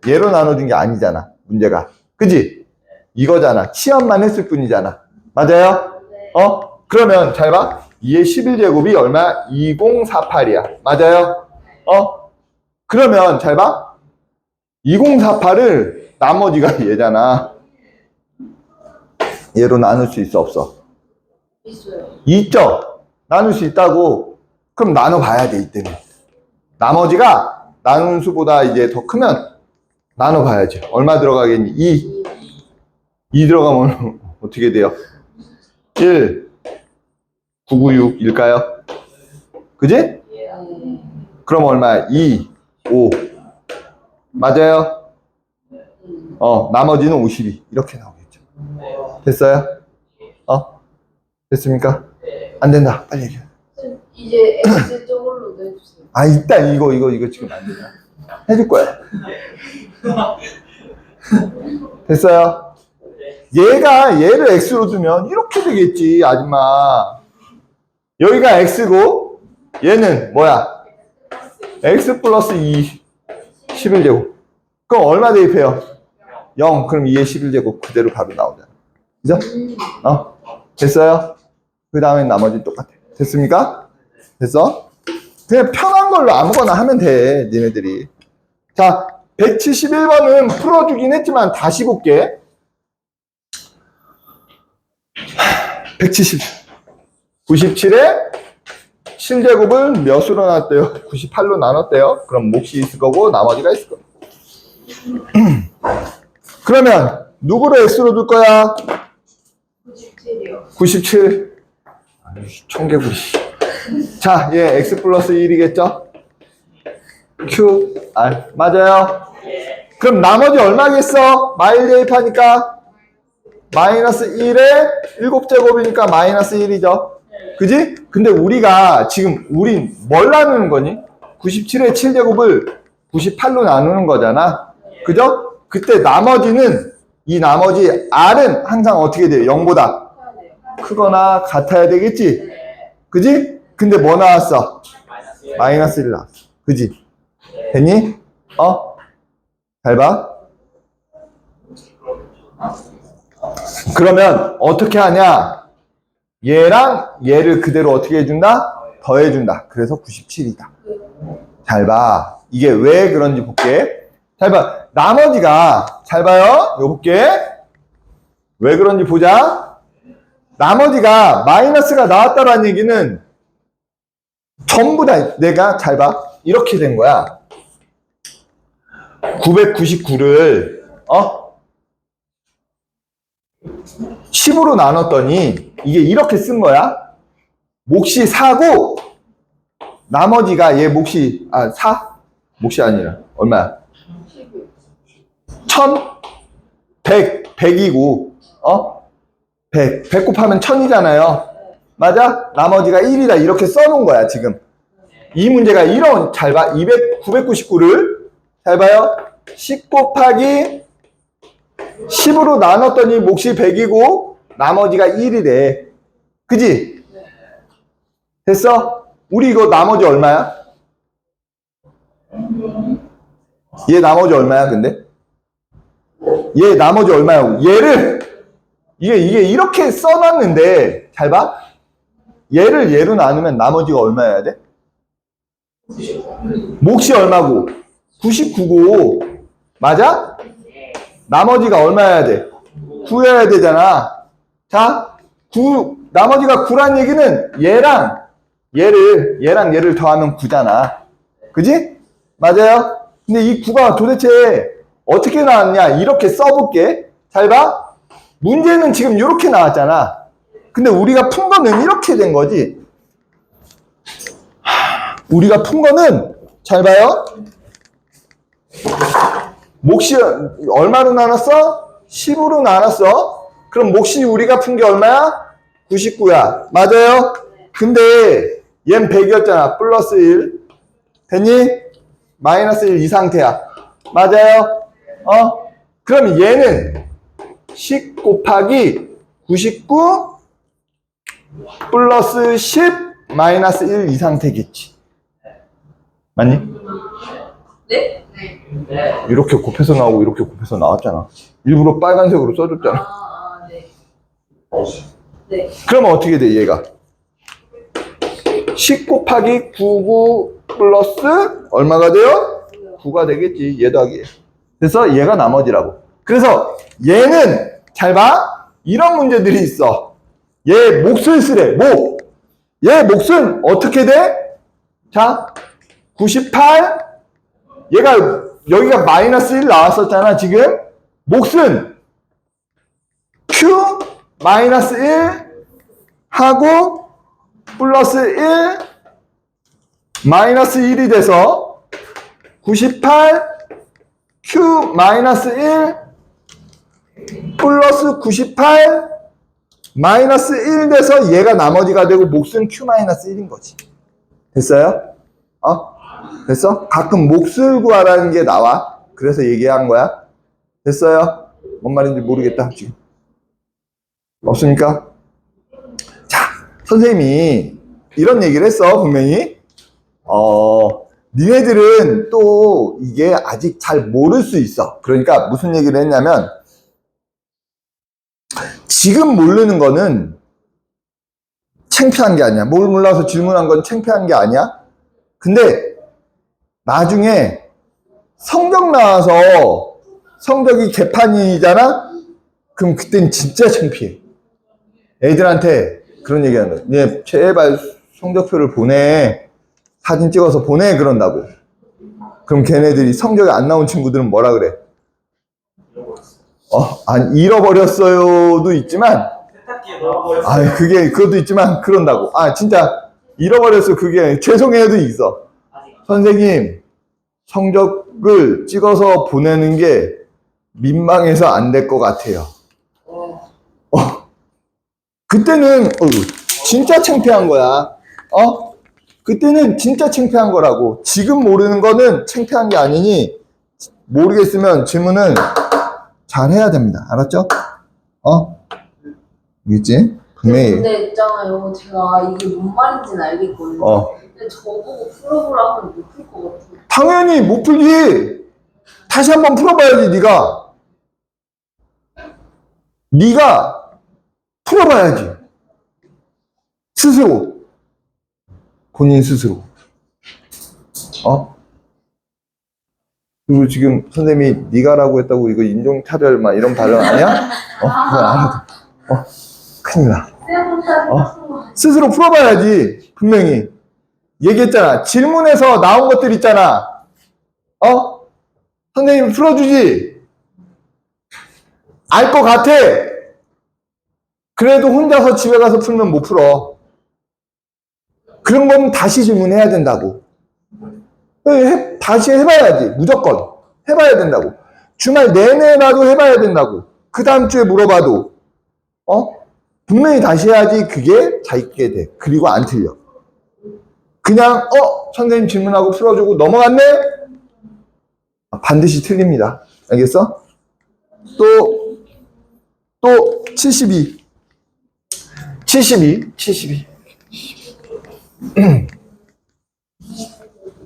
얘로 나눠준 게 아니잖아. 문제가. 그지? 이거잖아. 시험만 했을 뿐이잖아. 맞아요? 네. 그러면 잘 봐. 2의 11제곱이 얼마? 2048이야. 맞아요? 그러면 잘 봐. 2048을 나머지가 얘잖아. 얘로 나눌 수 있어, 없어? 있어요. 있죠? 나눌 수 있다고. 그럼 나눠봐야 돼, 이때는. 나머지가 나눈 수보다 이제 더 크면 나눠봐야지. 얼마 들어가겠니? 2. 2 들어가면 어떻게 돼요? 1, 996일까요? 그지? 그럼 얼마야? 2, 5. 맞아요? 나머지는 52. 이렇게 나오겠죠. 됐어요? 됐습니까? 안 된다. 빨리 얘기해. 이제 X 쪽으로 내주세요. 아, 일단 이거 지금 안 된다. 해줄 거야. 됐어요? 얘를 x로 두면 이렇게 되겠지, 아줌마. 여기가 x고, 얘는 뭐야? x 플러스 2, 11제곱. 그럼 얼마 대입해요? 0. 그럼 2의 11제곱 그대로 바로 나오잖아. 그죠? 됐어요? 그 다음에 나머지 똑같아. 됐습니까? 됐어? 그냥 편한 걸로 아무거나 하면 돼, 니네들이. 자, 171번은 풀어주긴 했지만 다시 볼게. 170. 97에 7제곱을 몇으로 나눴대요? 98로 나눴대요. 그럼 몫이 있을 거고 나머지가 있을 거고. 그러면 누구를 x로 둘 거야? 97이요. 97. 청개구리. 자, 얘 x 플러스 1이겠죠? q, r. 맞아요? 그럼 나머지 얼마겠어? 마일 대입하니까 마이너스 1에 7제곱이니까 마이너스 1이죠. 그지? 근데 우리가 지금 우린 뭘 나누는 거니? 97에 7제곱을 98로 나누는 거잖아. 그죠? 그때 나머지는 이 나머지 r은 항상 어떻게 돼요? 0보다 크거나 같아야 되겠지? 그지? 근데 뭐 나왔어? 마이너스 1 나왔어. 그지? 됐니? 잘 봐. 그러면 어떻게 하냐? 얘랑 얘를 그대로 어떻게 해준다? 더해준다. 그래서 97이다. 잘 봐. 이게 왜 그런지 볼게. 잘 봐. 나머지가, 잘 봐요. 이거 볼게. 왜 그런지 보자. 나머지가 마이너스가 나왔다라는 얘기는 전부 다 내가, 잘 봐. 이렇게 된 거야. 999를 10으로 나눴더니 이게 이렇게 쓴 거야. 몫이 4고 나머지가 얘 몫이 4? 몫이 아니라 얼마야? 100, 100이고 100 곱하면 1000이잖아요. 맞아? 나머지가 1이다 이렇게 써놓은 거야 지금. 이 문제가 이런, 잘 봐. 999를 잘 봐요. 10 곱하기 10으로 나눴더니 몫이 100이고 나머지가 1이래. 그지? 됐어? 우리 이거 나머지 얼마야? 얘 나머지 얼마야, 근데? 얘 나머지 얼마야? 얘를, 이게 이렇게 써놨는데, 잘 봐. 얘를 얘로 나누면 나머지가 얼마여야 돼? 몫이 얼마고? 99고. 맞아? 나머지가 얼마여야 돼? 9여야 되잖아. 자, 9, 나머지가 9란 얘기는 얘랑 얘를 더하면 9잖아. 그지? 맞아요? 근데 이 9가 도대체 어떻게 나왔냐? 이렇게 써볼게. 잘 봐. 문제는 지금 이렇게 나왔잖아. 근데 우리가 푼 거는 이렇게 된 거지. 우리가 푼 거는, 잘 봐요. 몫이 얼마로 나눴어? 10으로 나눴어. 그럼 몫이 우리가 푼 게 얼마야? 99야. 맞아요? 근데 얘는 100이었잖아. 플러스 1. 됐니? 마이너스 1 이 상태야. 맞아요? 그럼 얘는 10 곱하기 99 플러스 10 마이너스 1 이 상태겠지. 맞니? 네? 이렇게 곱해서 나오고 이렇게 곱해서 나왔잖아. 일부러 빨간색으로 써줬잖아. 네. 네. 그러면 어떻게 돼, 얘가? 10 곱하기 99 플러스 얼마가 돼요? 9가 되겠지. 얘 더하기. 그래서 얘가 나머지라고. 그래서 얘는 잘 봐. 이런 문제들이 있어. 얘 몫을 쓰래. 얘 몫은 어떻게 돼? 자, 98. 얘가 여기가 마이너스 1 나왔었잖아. 지금 몫은 Q 마이너스 1 하고 플러스 1 마이너스 1이 돼서 98 Q 마이너스 1 플러스 98 마이너스 1 돼서 얘가 나머지가 되고 몫은 Q 마이너스 1인 거지. 됐어요? 됐어? 가끔 몫을 구하라는 게 나와. 그래서 얘기한 거야. 됐어요? 뭔 말인지 모르겠다 지금. 없습니까? 자, 선생님이 이런 얘기를 했어. 분명히 니네들은 또 이게 아직 잘 모를 수 있어. 그러니까 무슨 얘기를 했냐면, 지금 모르는 거는 창피한 게 아니야. 뭘 몰라서 질문한 건 창피한 게 아니야. 근데 나중에 성적 나와서 성적이 개판이잖아? 그럼 그땐 진짜 창피해. 애들한테 그런 얘기 하는 거야. 얘 제발 성적표를 보내. 사진 찍어서 보내. 그런다고. 그럼 걔네들이 성적이 안 나온 친구들은 뭐라 그래? 아니, 잃어버렸어요도 있지만, 그것도 있지만, 그런다고. 진짜, 잃어버렸어. 그게, 죄송해요도 있어. 선생님, 성적을 찍어서 보내는 게 민망해서 안 될 것 같아요. 그때는, 진짜 창피한 거야. 그때는 진짜 창피한 거라고. 지금 모르는 거는 창피한 게 아니니, 모르겠으면 질문은 잘 해야 됩니다. 알았죠? 알겠지? 분명히. 근데 있잖아요. 제가 이게 뭔 말인지는 알겠거든요. 근데 저보고 풀어보라 하면 못 풀 것 같아요. 당연히 못 풀지. 다시 한번 풀어봐야지, 네가 풀어봐야지. 스스로. 본인 스스로. 그리고 지금 선생님이 네가라고 했다고 이거 인종차별 막 이런 발언 아니야? 그거 알아도. 큰일 나. 스스로 풀어봐야지. 분명히. 얘기했잖아. 질문에서 나온 것들 있잖아. 선생님 풀어주지. 알 것 같아. 그래도 혼자서 집에 가서 풀면 못 풀어. 그런 건 다시 질문해야 된다고. 다시 해봐야지. 무조건. 해봐야 된다고. 주말 내내라도 해봐야 된다고. 그 다음 주에 물어봐도. 분명히 다시 해야지 그게 잘 있게 돼. 그리고 안 틀려. 그냥, 선생님 질문하고 풀어주고 넘어갔네? 반드시 틀립니다. 알겠어? 또, 72.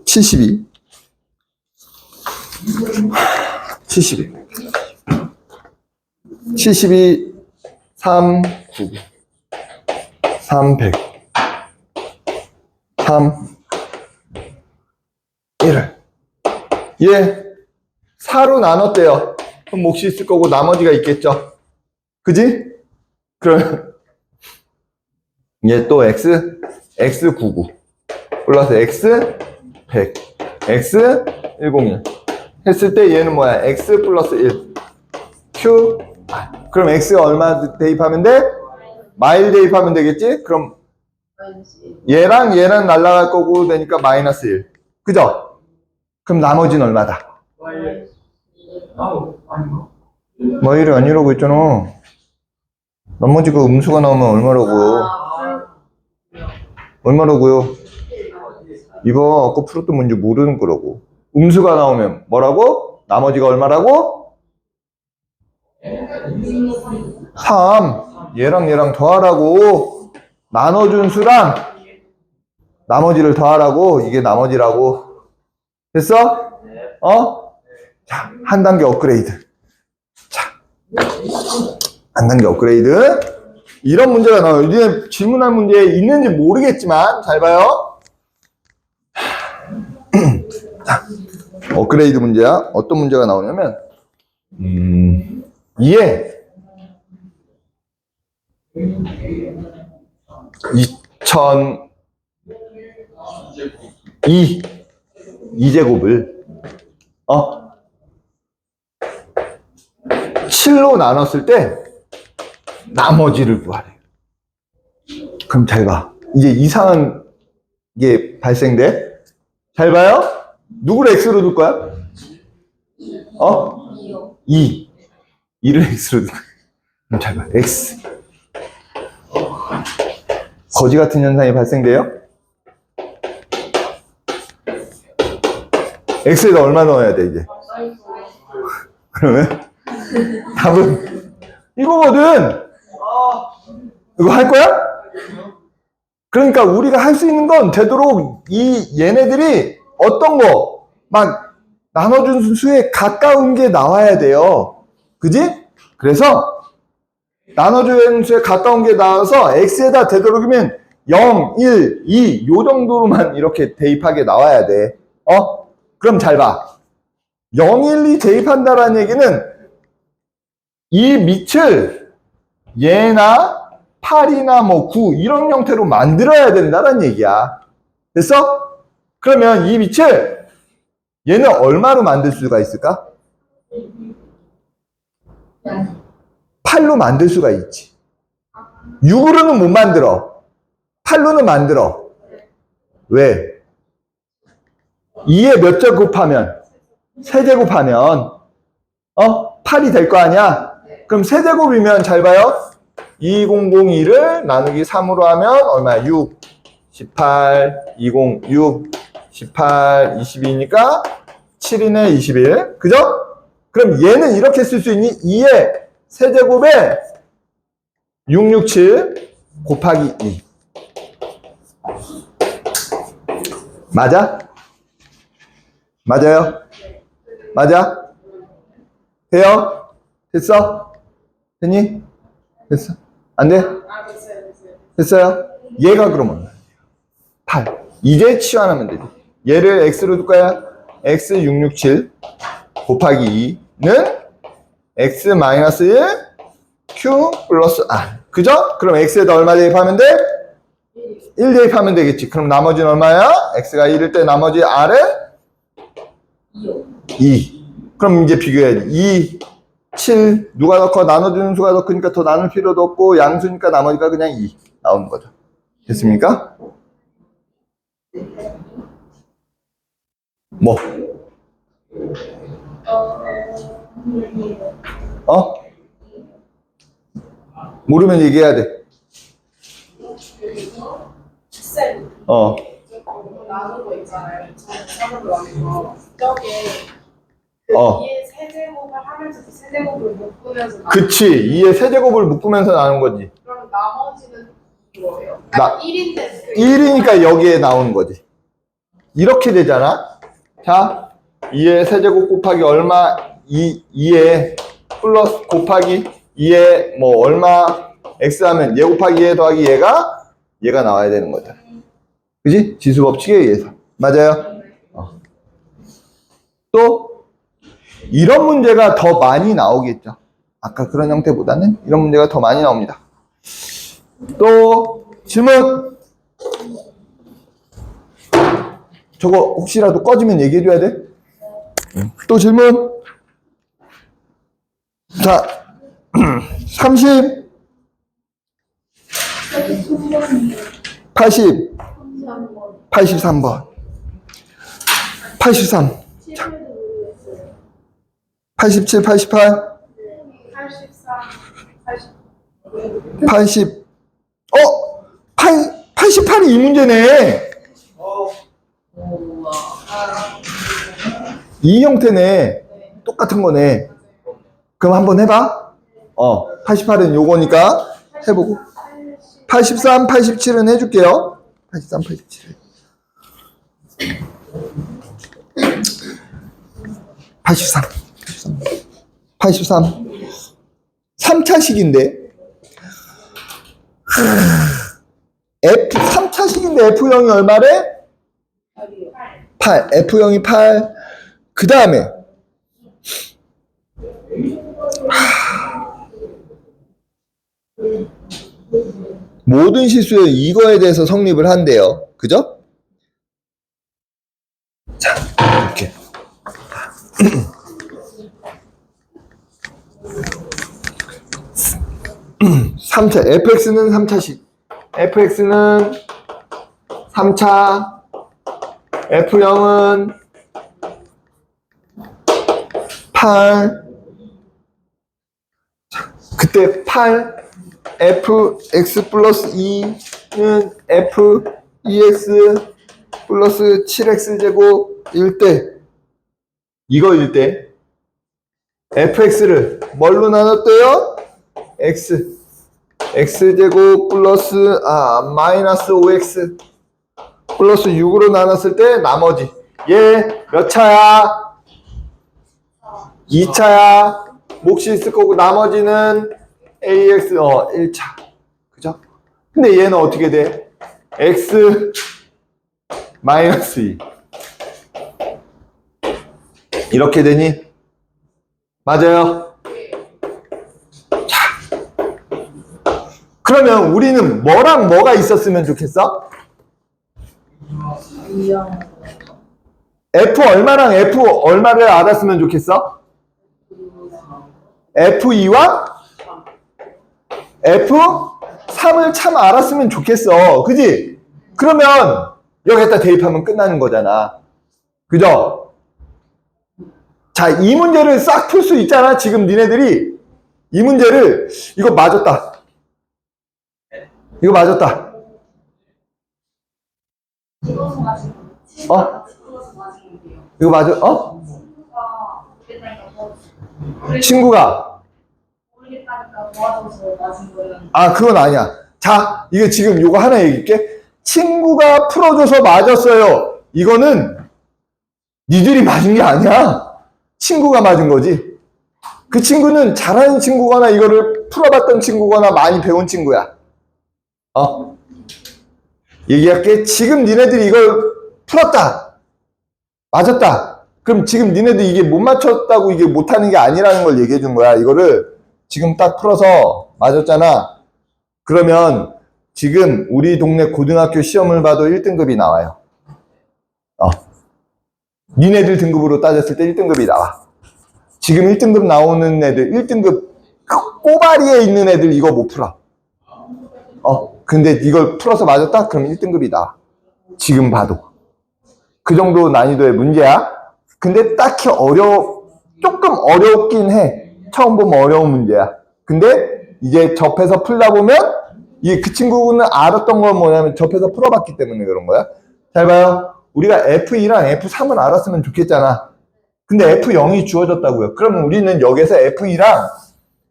72 3 9 300 3 1을 얘 4로 나눴대요. 그럼 몫이 있을 거고 나머지가 있겠죠. 그지? 그러면 얘 또 x 99 플러스 x 100 x 101 했을 때 얘는 뭐야? x 플러스 1 q 그럼 x가 얼마 대입하면 돼? 마일 대입하면 되겠지? 그럼 얘랑 얘랑 날라갈 거고 되니까 마이너스 1 그죠? 그럼 나머지는 얼마다? 마일이 아니라고 했잖아. 나머지가 음수가 나오면 얼마라고요? 얼마라고요? 이거 아까 풀었던 문제 모르는 거라고. 음수가 나오면 뭐라고? 나머지가 얼마라고? 3 얘랑 얘랑 더하라고. 나눠준 수랑 나머지를 더하라고. 이게 나머지라고. 됐어? 자, 한 단계 업그레이드. 자, 한 단계 업그레이드. 이런 문제가 나와요. 이제 질문할 문제 있는지 모르겠지만 잘 봐요. 자, 업그레이드 문제야. 어떤 문제가 나오냐면 2에 2제곱을 7로 나눴을 때 나머지를 구하래. 그럼 잘 봐. 이제 이상한 게 발생돼. 잘 봐요. 누구를 x로 둘 거야? 2. 2를 x로 둘 거야. 그럼 잘 봐. x. 거지 같은 현상이 발생돼요. x에다 얼마 넣어야 돼, 이제? 그러면 답은 이거거든. 이거 할 거야? 그러니까 우리가 할 수 있는 건 되도록 얘네들이 어떤 거 막 나눠준 수에 가까운 게 나와야 돼요. 그지? 그래서 나눠준 수에 가까운 게 나와서 x에다 되도록이면 0, 1, 2 요 정도로만 이렇게 대입하게 나와야 돼. 그럼 잘 봐. 0, 1, 2 대입한다라는 얘기는 이 밑을 얘나 8이나 뭐 9 이런 형태로 만들어야 된다는 얘기야. 됐어? 그러면 이 밑을 얘는 얼마로 만들 수가 있을까? 8로 만들 수가 있지. 6으로는 못 만들어. 8로는 만들어. 왜? 2에 몇 제곱하면? 세제곱하면 8이 될 거 아니야? 그럼 세제곱이면 잘 봐요. 2002를 나누기 3으로 하면 얼마야? 6, 18, 206, 18, 22니까 7이네 21. 그죠? 그럼 얘는 이렇게 쓸 수 있니? 2의 세제곱에 667 곱하기 2. 맞아? 맞아요? 맞아? 돼요? 됐어? 됐니? 됐어? 안 돼? 됐어요? 얘가 그러면 8. 이제 치환하면 되지. 얘를 x로 둘 거야. x 667 곱하기 2는 x 마이너스 1 q 플러스 r. 그죠? 그럼 x에다 얼마 대입하면 돼? 1 대입하면 되겠지. 그럼 나머지는 얼마야? x가 1일 때 나머지 r은 2. 그럼 이제 비교해야지. 2, 7 누가 더 커? 나눠주는 수가 더 크니까 더 나눌 필요도 없고 양수니까 나머지가 그냥 2 나오는 거죠. 됐습니까? 뭐? 모르면 얘기해야 돼. 나눈 거 있잖아요. 저는 나눈 거. 저게 그 2의 세제곱을 하면서 그 세제곱을 묶으면서 그치. 2의 세제곱을 묶으면서 나눈 거지. 그럼 나머지는 그거예요? 나- 1인데 1이니까 여기에 나오는 거지. 이렇게 되잖아. 자, 2의 세제곱 곱하기 얼마, 2의 플러스 곱하기 2의 뭐 얼마 x 하면 얘 곱하기 얘 더하기 얘가 나와야 되는 거죠. 그지? 지수 법칙에 의해서. 맞아요? 또 이런 문제가 더 많이 나오겠죠. 아까 그런 형태보다는 이런 문제가 더 많이 나옵니다. 또 질문. 저거 혹시라도 꺼지면 얘기해줘야 돼? 또 질문. 자, 30, 80, 83번. 83, 87, 88, 83, 80. 88이 이 문제네. 우와. 이 형태네. 똑같은 거네. 그럼 한번 해봐. 88은 요거니까 해보고. 83, 87은 해줄게요. 83, 87. 83. 83. 3차식인데. 3차식인데 F형이 얼마래? 8. F형이 8. 그 다음에 모든 실수에 이거에 대해서 성립을 한대요. 그죠? 자, 이렇게. 3차, fx는 3차식. fx는 3차, f형은 8. 그때 8, fx 플러스 2는 f 2x 플러스 7x 제곱 1대. 이거일 때 fx를 뭘로 나눴대요? x제곱 플러스 마이너스 5x 플러스 6으로 나눴을 때 나머지 얘 몇 차야? 2차야. 몫이 있을 거고 나머지는 ax 1차. 그죠? 근데 얘는 어떻게 돼? x 마이너스 2 이렇게 되니? 맞아요? 자, 그러면 우리는 뭐랑 뭐가 있었으면 좋겠어? f 얼마랑 f 얼마를 알았으면 좋겠어? f2와 f3을 참 알았으면 좋겠어. 그지? 그러면 여기다 대입하면 끝나는 거잖아. 그죠? 자, 이 문제를 싹 풀 수 있잖아. 지금 니네들이 이 문제를 이거 맞았다. 이거 맞았다. 찍어서 마시는 거. 찍어서 마시는 게요. 이거 맞아? 친구가 모르겠다니까 도와줬어요. 친구가 모르겠다니까 도와줘서 마신 거는. 그건 아니야. 자, 이게 지금 요거 하나 얘기할게. 친구가 풀어줘서 맞았어요. 이거는 니들이 맞은 게 아니야. 친구가 맞은 거지. 그 친구는 잘하는 친구거나 이거를 풀어봤던 친구거나 많이 배운 친구야. 얘기할게. 지금 니네들이 이걸 풀었다. 맞았다. 그럼 지금 니네들 이게 못 맞췄다고 이게 못하는 게 아니라는 걸 얘기해 준 거야. 이거를 지금 딱 풀어서 맞았잖아. 그러면 지금 우리 동네 고등학교 시험을 봐도 1등급이 나와요. 니네들 등급으로 따졌을 때 1등급이 나와. 지금 1등급 나오는 애들, 1등급 꼬바리에 있는 애들 이거 못 풀어. 근데 이걸 풀어서 맞았다? 그럼 1등급이 나와. 지금 봐도. 그 정도 난이도의 문제야. 근데 딱히 조금 어렵긴 해. 처음 보면 어려운 문제야. 근데 이제 접해서 풀다 보면 이게 그 친구는 알았던 건 뭐냐면 접해서 풀어봤기 때문에 그런 거야. 잘 봐요. 우리가 F2랑 F3을 알았으면 좋겠잖아. 근데 F0이 주어졌다고요. 그러면 우리는 여기서 F2랑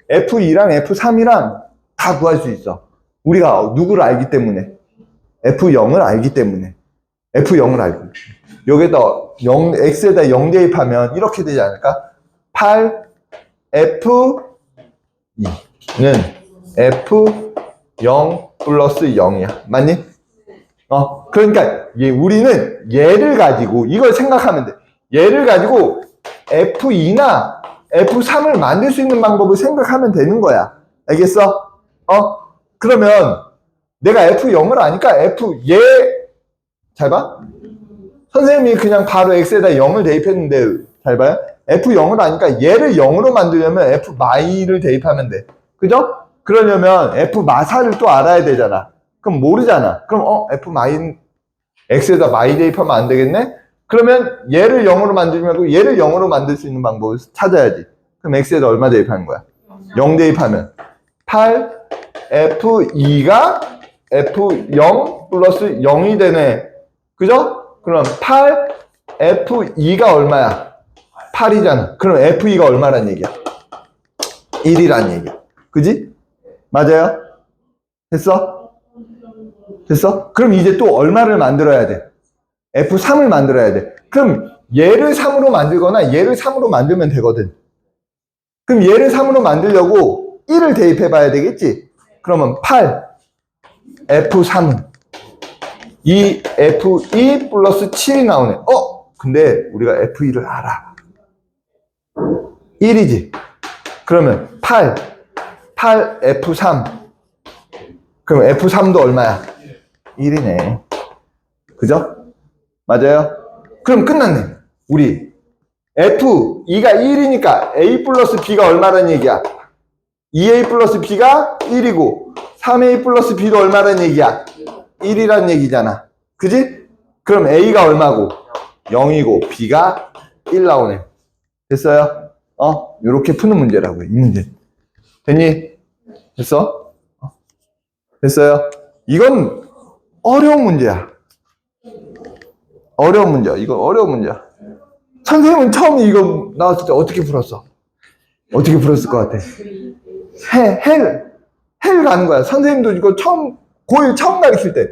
F3이랑 다 구할 수 있어. 우리가 누구를 알기 때문에? F0을 알기 때문에. F0을 알고. 여기다 0, X에다 0 대입하면 이렇게 되지 않을까? 8, F2는 F0 플러스 0이야. 맞니? 그러니까 우리는 얘를 가지고 이걸 생각하면 돼. 얘를 가지고 F2나 F3을 만들 수 있는 방법을 생각하면 되는 거야. 알겠어? 그러면 내가 F0을 아니까 잘 봐. 선생님이 그냥 바로 X에다 0을 대입했는데, 잘 봐요. F0을 아니까 얘를 0으로 만들려면 F-를 대입하면 돼. 그죠? 그러려면 F-4를 또 알아야 되잖아. 그럼 모르잖아. 그럼 X에다 마이 대입하면 안 되겠네? 그러면 얘를 0으로 만들지 말고 얘를 0으로 만들 수 있는 방법을 찾아야지. 그럼 X에다 얼마 대입하는 거야? 0 대입하면 8, F2가 F0 플러스 0이 되네. 그죠? 그럼 8, F2가 얼마야? 8이잖아. 그럼 F2가 얼마란 얘기야? 1이란 얘기야. 그지? 맞아요? 됐어? 됐어? 그럼 이제 또 얼마를 만들어야 돼? F3을 만들어야 돼. 그럼 얘를 3으로 만들거나 얘를 3으로 만들면 되거든. 그럼 얘를 3으로 만들려고 1을 대입해 봐야 되겠지? 그러면 8, F3은 이 F2 플러스 7이 나오네. 근데 우리가 F2를 알아. 1이지. 그러면 8, F3. 그럼 F3도 얼마야? 1이네. 그죠? 맞아요? 그럼 끝났네. 우리 F2가 1이니까 A 플러스 B가 얼마란 얘기야? 2A 플러스 B가 1이고 3A 플러스 B도 얼마란 얘기야? 1이란 얘기잖아. 그지? 그럼 A가 얼마고? 0이고 B가 1 나오네. 됐어요? 요렇게 푸는 문제라고요. 이 문제. 됐니? 됐어? 됐어요? 이건 어려운 문제야. 어려운 문제야. 이건 어려운 문제야. 선생님은 처음 이거 나왔을 때 어떻게 풀었어? 어떻게 풀었을 것 같아? 헬 가는 거야. 선생님도 이거 고1 처음 가르칠 때.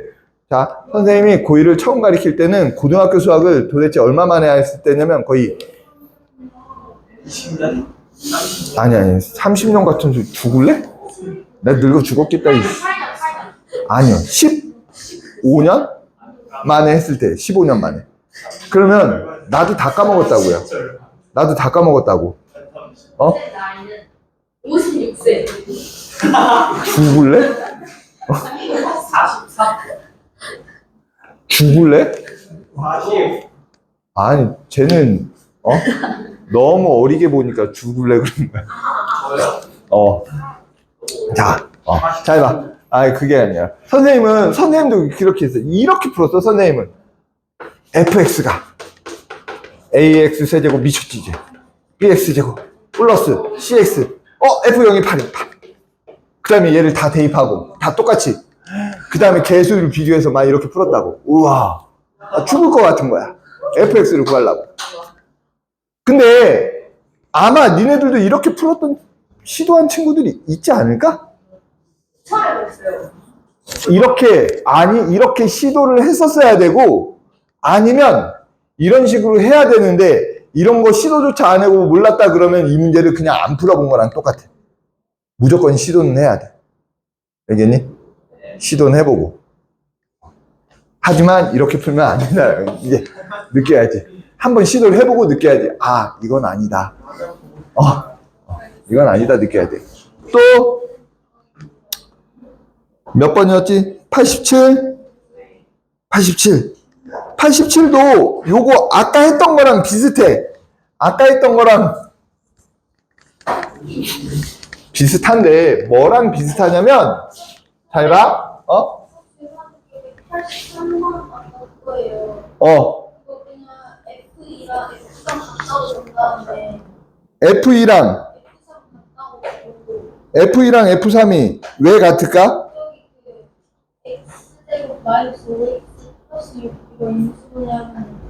자, 선생님이 고1을 처음 가르칠 때는 고등학교 수학을 도대체 얼마 만에 했을 때냐면 거의 20년? 아니 30년 같은 소리 죽을래? 내가 늙어 죽었겠다. 아니요 15년 만에 했을 때 15년 만에. 그러면 나도 다 까먹었다고요. 나도 다 까먹었다고. 나이는 56세. 죽을래? 43? 죽을래? 40? 아니 쟤는 너무 어리게 보니까 죽을래 그런 거야. 저요? 잘 봐. 그게 아니야. 선생님도 그렇게 했어. 이렇게 풀었어, 선생님은. fx가 ax 세제곱 미쳤지, 이제. bx 제곱 플러스 cx. f0이 8이 8. 그 다음에 얘를 다 대입하고, 다 똑같이. 그 다음에 개수를 비교해서 막 이렇게 풀었다고. 우와. 죽을 것 같은 거야. fx를 구하려고. 근데, 아마 니네들도 이렇게 풀었던, 시도한 친구들이 있지 않을까? 처음 했어요. 이렇게 시도를 했었어야 되고, 아니면, 이런 식으로 해야 되는데, 이런 거 시도조차 안 해보고 몰랐다 그러면 이 문제를 그냥 안 풀어본 거랑 똑같아. 무조건 시도는 해야 돼. 알겠니? 시도는 해보고. 하지만, 이렇게 풀면 안 된다. 이제, 느껴야지. 한번 시도를 해보고 느껴야지. 이건 아니다. 이건 아니다, 느껴야 돼. 또, 몇 번이었지? 87? 87. 87도 요거 아까 했던 거랑 비슷해. 아까 했던 거랑 비슷한데 뭐랑 비슷하냐면 잘 봐. 83번 안 거예요. 어. 이거 그냥 F2랑 F3 갔다 오는 다음에 F2랑 F2랑 F3이 왜 같을까? X제곱 마이너스 5X 플러스 6 이거 인수분해하면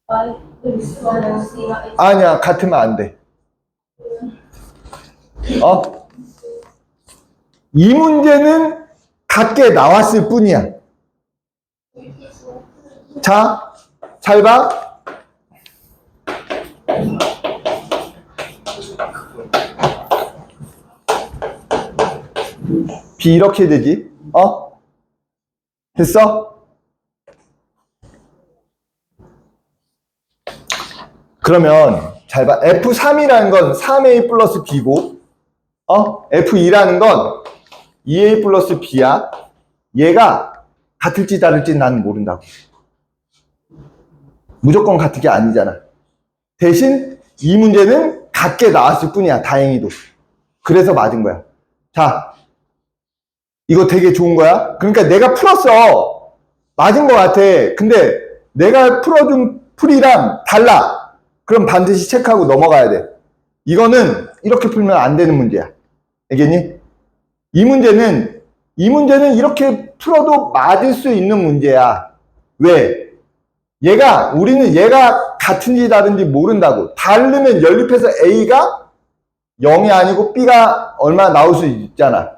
마이너스 마이너스랑 X 아니야, 같으면 안 돼. 이 문제는 같게 나왔을 뿐이야. 자, 잘 봐. B 이렇게 되지. 됐어? 그러면 잘 봐. F3이라는 건 3A 플러스 B고, F2라는 건 2A 플러스 B야. 얘가 같을지 다를지 난 모른다고. 무조건 같은 게 아니잖아. 대신 이 문제는 같게 나왔을 뿐이야. 다행히도. 그래서 맞은 거야. 자, 이거 되게 좋은 거야. 그러니까 내가 풀었어. 맞은 거 같아. 근데 내가 풀어준 풀이랑 달라. 그럼 반드시 체크하고 넘어가야 돼. 이거는 이렇게 풀면 안 되는 문제야. 알겠니? 이 문제는 이렇게 풀어도 맞을 수 있는 문제야. 왜? 우리는 얘가 같은지 다른지 모른다고. 다르면 연립해서 A가 0이 아니고 B가 얼마 나올 수 있잖아.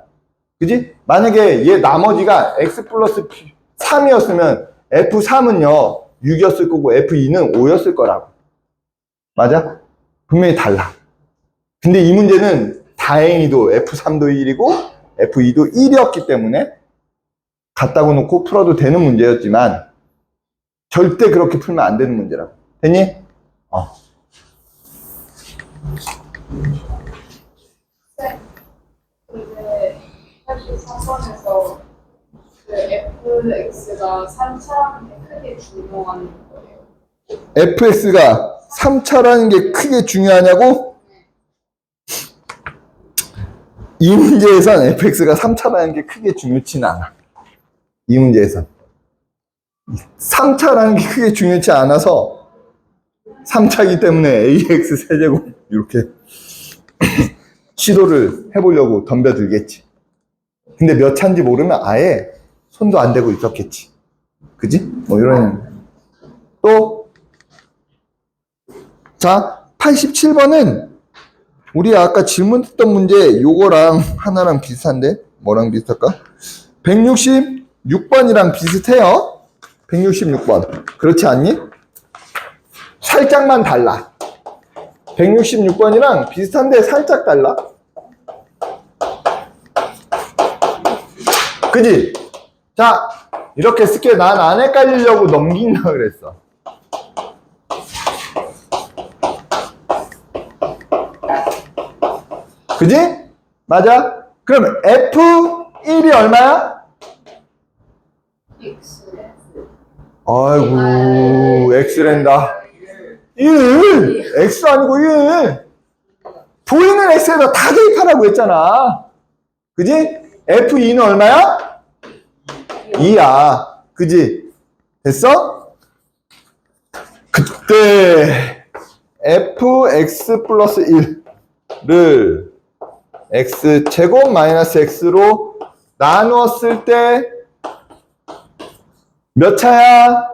그지? 만약에 얘 나머지가 X 플러스 3이었으면 F3은요 6이었을 거고 F2는 5였을 거라고. 맞아? 분명히 달라. 근데 이 문제는 다행히도 F3도 1이고 F2도 1이었기 때문에 같다고 놓고 풀어도 되는 문제였지만 절대 그렇게 풀면 안 되는 문제라고. 됐니? 근데 83번에서 그 fx가 3차라는 게 크게 중요한 거예요. fx가 3차라는 게 크게 중요하냐고? 이 문제에선 fx가 3차라는 게 크게 중요치는 않아. 이 문제에선 3차라는 게 크게 중요치 않아서 3차이기 때문에 ax 세제곱 이렇게 시도를 해보려고 덤벼들겠지. 근데 몇 차인지 모르면 아예 손도 안 대고 있었겠지. 그지? 뭐 이런. 또 자, 87번은 우리 아까 질문했던 문제 요거랑 하나랑 비슷한데 뭐랑 비슷할까? 166번이랑 비슷해요. 166번. 그렇지 않니? 살짝만 달라. 166번이랑 비슷한데 살짝 달라. 그지? 자, 이렇게 쓸게. 난 안 헷갈리려고 넘긴다 그랬어. 그지? 맞아? 그럼 F1이 얼마야? 아이고, X랜다. 1! X 아니고 1! 보이는 X에다 다 대입하라고 했잖아. 그지? F2는 얼마야? 2야. 그지? 됐어? 그때 fx 플러스 1를 x제곱 마이너스 x로 나누었을 때 몇 차야?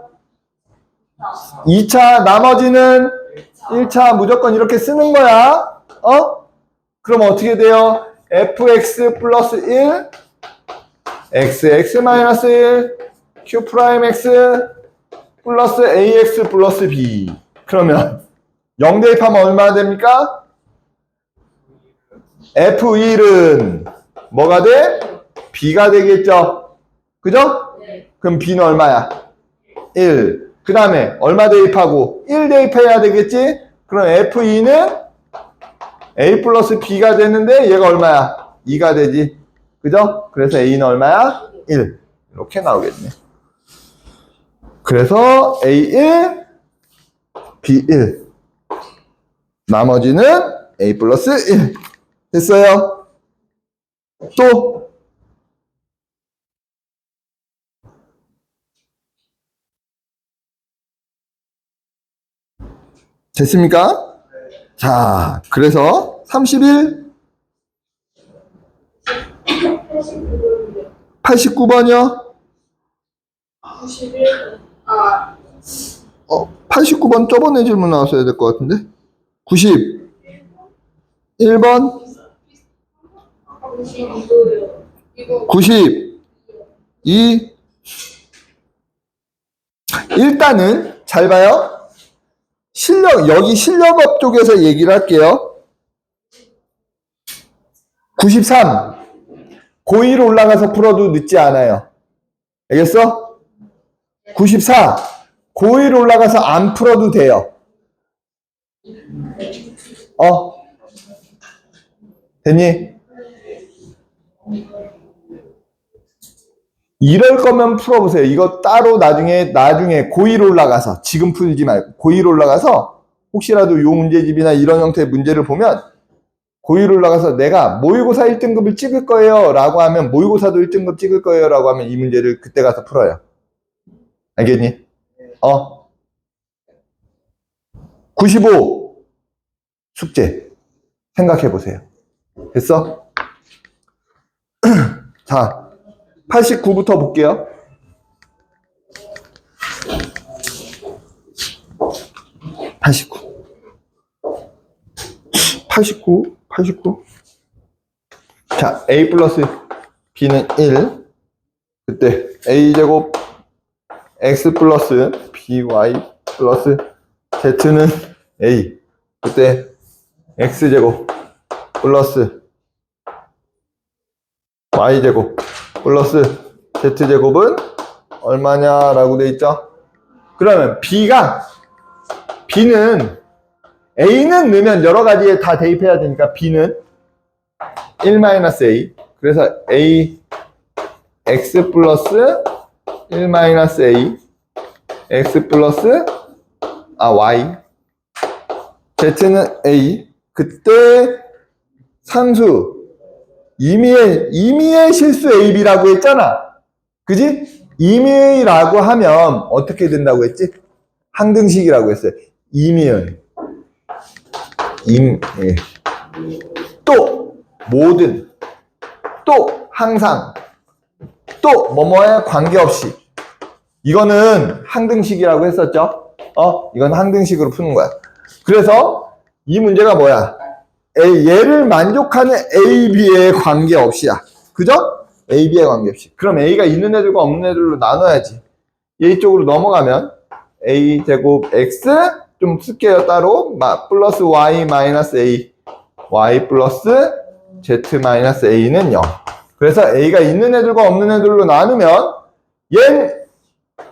2차, 나머지는 1차. 무조건 이렇게 쓰는 거야. 그럼 어떻게 돼요? fx 플러스 1 x 마이너스 1 q 프라임 x 플러스 ax 플러스 b. 그러면 0 대입하면 얼마나 됩니까? f1은 뭐가 돼? b가 되겠죠? 그죠? 네. 그럼 b는 얼마야? 1. 그 다음에 얼마 대입하고? 1 대입해야 되겠지? 그럼 f2는 a 플러스 b가 되는데 얘가 얼마야? 2가 되지. 그죠? 그래서 a는 얼마야? 1. 이렇게 나오겠네. 그래서 a1, b1. 나머지는 a 플러스 1. 됐어요? 또 됐습니까? 자, 그래서 31 89번이요? 91. 89번 저번에 질문 나왔어야 될 것 같은데? 91번? 92도요. 이거 92. 일단은 잘 봐요. 여기 실력업 쪽에서 얘기를 할게요. 93. 고2로 올라가서 풀어도 늦지 않아요. 알겠어? 94. 고2로 올라가서 안 풀어도 돼요. 됐니? 이럴 거면 풀어보세요. 이거 따로 나중에 고2로 올라가서, 지금 풀지 말고, 고2로 올라가서, 혹시라도 요 문제집이나 이런 형태의 문제를 보면, 고2로 올라가서 내가 모의고사 1등급을 찍을 거예요. 라고 하면, 모의고사도 1등급 찍을 거예요. 라고 하면 이 문제를 그때 가서 풀어요. 알겠니? 95. 숙제. 생각해보세요. 됐어? 자. 89부터 볼게요. 89. 자, a 플러스 b는 1. 그때 a제곱 x 플러스 by 플러스 z는 a. 그때 x제곱 플러스 y제곱 플러스 z제곱은 얼마냐라고 돼 있죠? 그러면 b는 a는 넣으면 여러 가지에 다 대입해야 되니까 b는 1-a. 그래서 a x 플러스 1-a x 플러스 y z는 a. 그때 상수 임의의 실수 AB라고 했잖아. 그지? 임의라고 하면 어떻게 된다고 했지? 항등식이라고 했어요. 임의의. 또 모든. 또 항상. 또 뭐뭐에 관계없이. 이거는 항등식이라고 했었죠. 이건 항등식으로 푸는 거야. 그래서 이 문제가 뭐야? 얘를 만족하는 A, B에 관계없이야. 그죠? A, B에 관계없이. 그럼 A가 있는 애들과 없는 애들로 나눠야지. 얘 쪽으로 넘어가면 A 제곱 X 좀 쓸게요 따로. 플러스 Y 마이너스 A Y 플러스 Z 마이너스 A는 0. 그래서 A가 있는 애들과 없는 애들로 나누면 얘는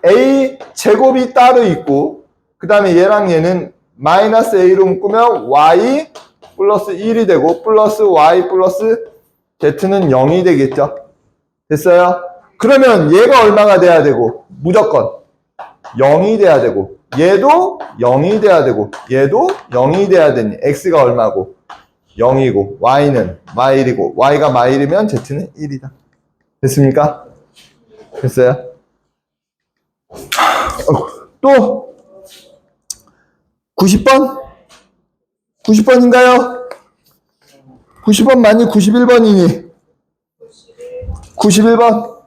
A 제곱이 따로 있고 그 다음에 얘랑 얘는 마이너스 A로 묶으면 Y 플러스 1이 되고 플러스 y 플러스 z는 0이 되겠죠. 됐어요? 그러면 얘가 얼마가 돼야 되고 무조건 0이 돼야 되고 얘도 0이 돼야 되고 얘도 0이 돼야 되니 x가 얼마고 0이고 y는 마일이고 y가 마일이면 z는 1이다. 됐습니까? 됐어요? 또 90번? 90번인가요? 90번 맞니? 91번이니? 91번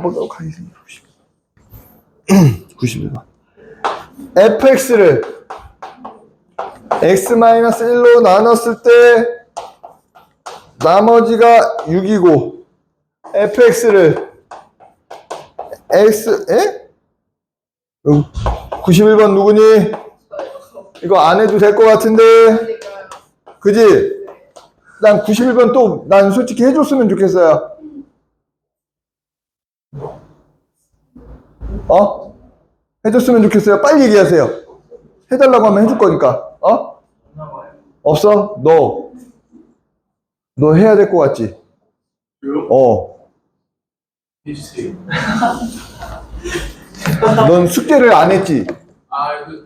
보도록 하겠습니다. 91번 fx를 x-1로 나눴을 때 나머지가 6이고 fx를 에? 91번 누구니? 이거 안 해도 될 것 같은데. 그지? 난 91번 또, 난 솔직히 해줬으면 좋겠어요. 해줬으면 좋겠어요. 빨리 얘기하세요. 해달라고 하면 해줄 거니까. 없어? 너 해야 될 것 같지? 해주세요. 넌 숙제를 안 했지?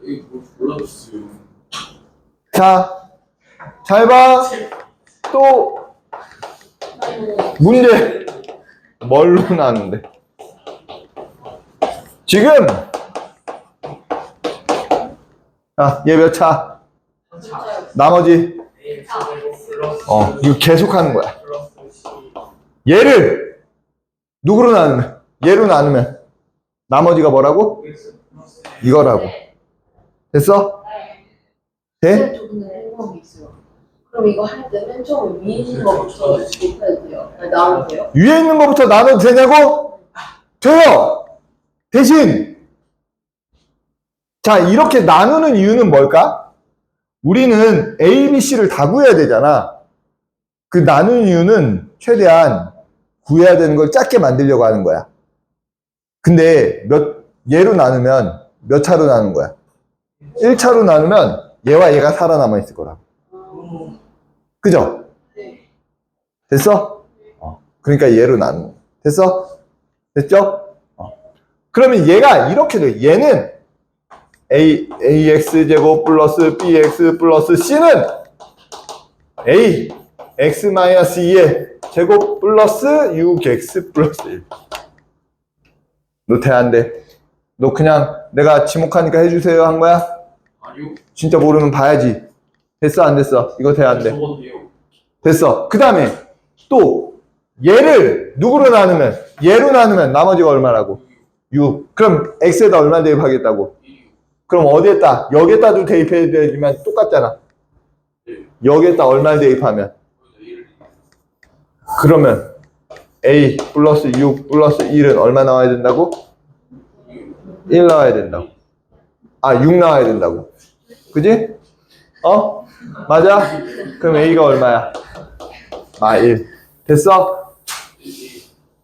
이거 몰라줬어요. 자, 잘 봐. 또 문제 뭘로 나누는데? 지금 얘 몇 차? 나머지 이거 계속 하는 거야. 얘를 누구로 나누면? 얘로 나누면 나머지가 뭐라고? 이거라고. 됐어? 돼? 근데 궁금한 게 있어요. 그럼 이거 할 때 맨 처음에 위에 있는 거부터 곱해도 돼요? 아니, 나오면 돼요? 위에 있는 것부터 나눠도 되냐고? 돼요! 대신 자, 이렇게 나누는 이유는 뭘까? 우리는 A, B, C를 다 구해야 되잖아. 그 나누는 이유는 최대한 구해야 되는 걸 작게 만들려고 하는 거야. 근데 얘로 나누면 몇 차로 나눈 거야? 1차로 나누면 얘와 얘가 살아남아 있을 거라고. 그죠? 네. 됐어? 그러니까 얘로 나누는 거야. 됐어? 됐죠? 그러면 얘가 이렇게 돼. 얘는 AX제곱 플러스 BX 플러스 C는 A X-2의 제곱 플러스 6X 플러스 1. 너 돼, 안 돼? 너 그냥 내가 지목하니까 해주세요 한 거야? 아니요. 진짜 모르면 봐야지. 됐어, 안 됐어? 이거 돼, 안 돼? 적어도 돼요. 됐어. 그 다음에 또 얘를 누구로 나누면? 얘로 나누면 나머지가 얼마라고? 6. 그럼 X에다 얼마 대입하겠다고? 그럼 어디에다? 여기에다도 대입해야 되지만 똑같잖아. 여기에다 얼마 대입하면? 그러면 A 플러스 6 플러스 1은 얼마 나와야 된다고? 1 나와야 된다고. 아, 6 나와야 된다고. 그지? 맞아? 그럼 A가 얼마야? 마1. 됐어?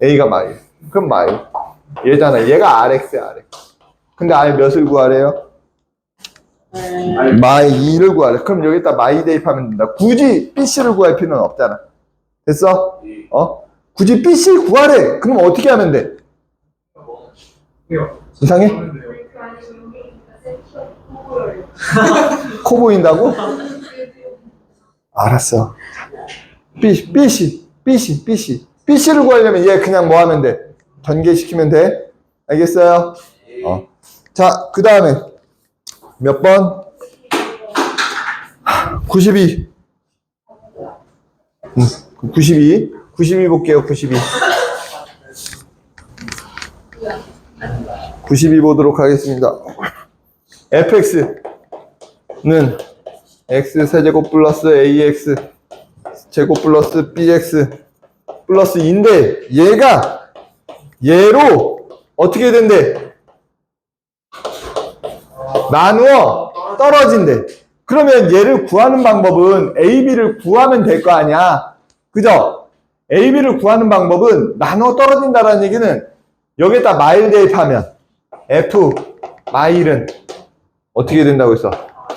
A가 마1. 그럼 마1. 얘잖아. 얘가 RX야, RX. 근데 아예 몇을 구하래요? 마2를 구하래. 그럼 여기다 마2 대입하면 된다. 굳이 BC를 구할 필요는 없잖아. 됐어? 굳이 BC 구하래. 그럼 어떻게 하면 돼? 이상해? 코 보인다고? 알았어. BC를 구하려면 얘 그냥 뭐 하면 돼? 전개시키면 돼? 알겠어요? 자, 그 다음에 몇 번? 92. 92 볼게요. 92 보도록 하겠습니다. fx는 x 세제곱 플러스 ax 제곱 플러스 bx 플러스 2인데 얘가 얘로 어떻게 된대? 나누어 떨어진대. 그러면 얘를 구하는 방법은 AB를 구하면 될 거 아니야. 그죠? AB를 구하는 방법은 나누어 떨어진다라는 얘기는 여기에다 마일 대입하면 F 마일은 어떻게 된다고 했어?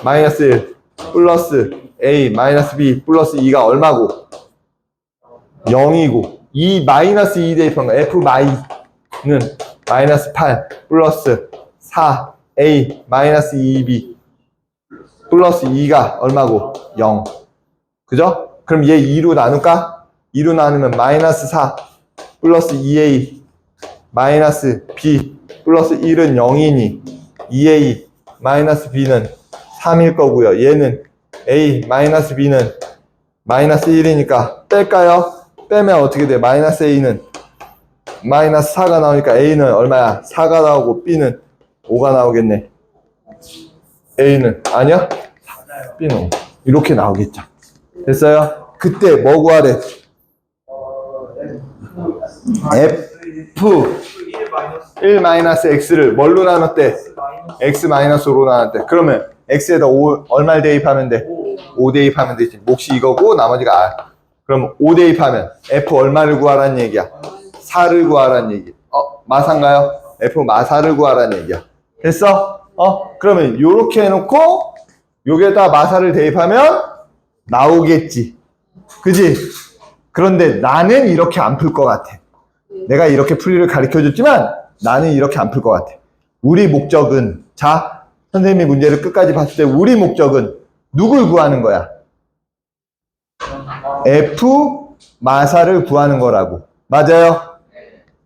마이너스 1 플러스 A 마이너스 B 플러스 2가 얼마고? 0이고 이 마이너스 2 대입한 거 F 마이는 마이너스 8 플러스 4 A 마이너스 2B 플러스 2가 얼마고? 0. 그죠? 그럼 얘 2로 나눌까? 2로 나누면 마이너스 4 플러스 2A 마이너스 B 플러스 1은 0이니 2A 마이너스 B는 3일 거고요. 얘는 A 마이너스 B는 마이너스 1이니까 뺄까요? 빼면 어떻게 돼? 마이너스 A는 마이너스 4가 나오니까 A는 얼마야? 4가 나오고 B는 5가 나오겠네. A는 아니야? B는 5. 이렇게 나오겠죠. 됐어요? 그때 뭐 구하래? F1-X를 뭘로 나눴대? X-5로 나눴대. 그러면 X에다 5 얼마를 대입하면 돼? 5 대입하면 되지. 몫이 이거고 나머지가 R. 그럼 5 대입하면 F 얼마를 구하라는 얘기야? 4를 구하라는 얘기. 마사인가요? F 마사를 구하라는 얘기야. 됐어? 그러면 요렇게 해놓고 여기에다 마사를 대입하면 나오겠지. 그지? 그런데 나는 이렇게 안 풀 것 같아. 내가 이렇게 풀이를 가르쳐줬지만 나는 이렇게 안 풀 것 같아. 우리 목적은, 자, 선생님이 문제를 끝까지 봤을 때 우리 목적은 누굴 구하는 거야? F 마사를 구하는 거라고. 맞아요?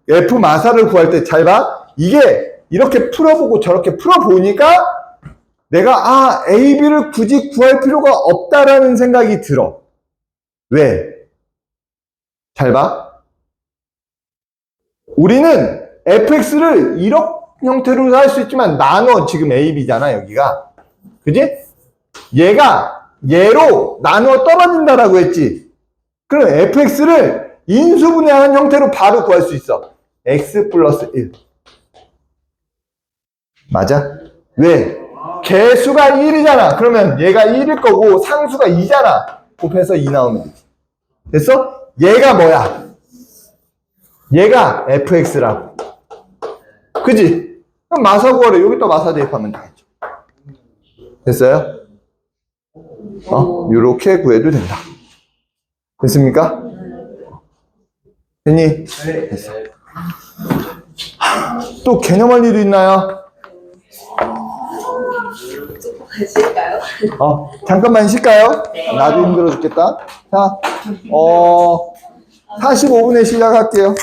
F 마사를 구할 때 잘 봐. 이게 이렇게 풀어보고 저렇게 풀어보니까 내가 A, B를 굳이 구할 필요가 없다라는 생각이 들어. 왜? 잘 봐. 우리는 fx를 이런 형태로 할 수 있지만 나눠 지금 a, b잖아 여기가. 그지? 얘가 얘로 나누어 떨어진다라고 했지. 그럼 fx를 인수분해하는 형태로 바로 구할 수 있어. x 플러스 1. 맞아? 왜? 개수가 1이잖아. 그러면 얘가 1일 거고 상수가 2잖아. 곱해서 2 나오면 되지. 됐어? 얘가 뭐야? 얘가 fx라고. 그지? 그럼 마사 구하래. 여기다 마사 대입하면 되겠죠. 됐어요? 요렇게 구해도 된다. 됐습니까? 됐니? 됐어. 또 개념할 일이 있나요? 가실까요? 잠깐만 쉴까요? 나도 힘들어 죽겠다. 자, 45분에 시작할게요.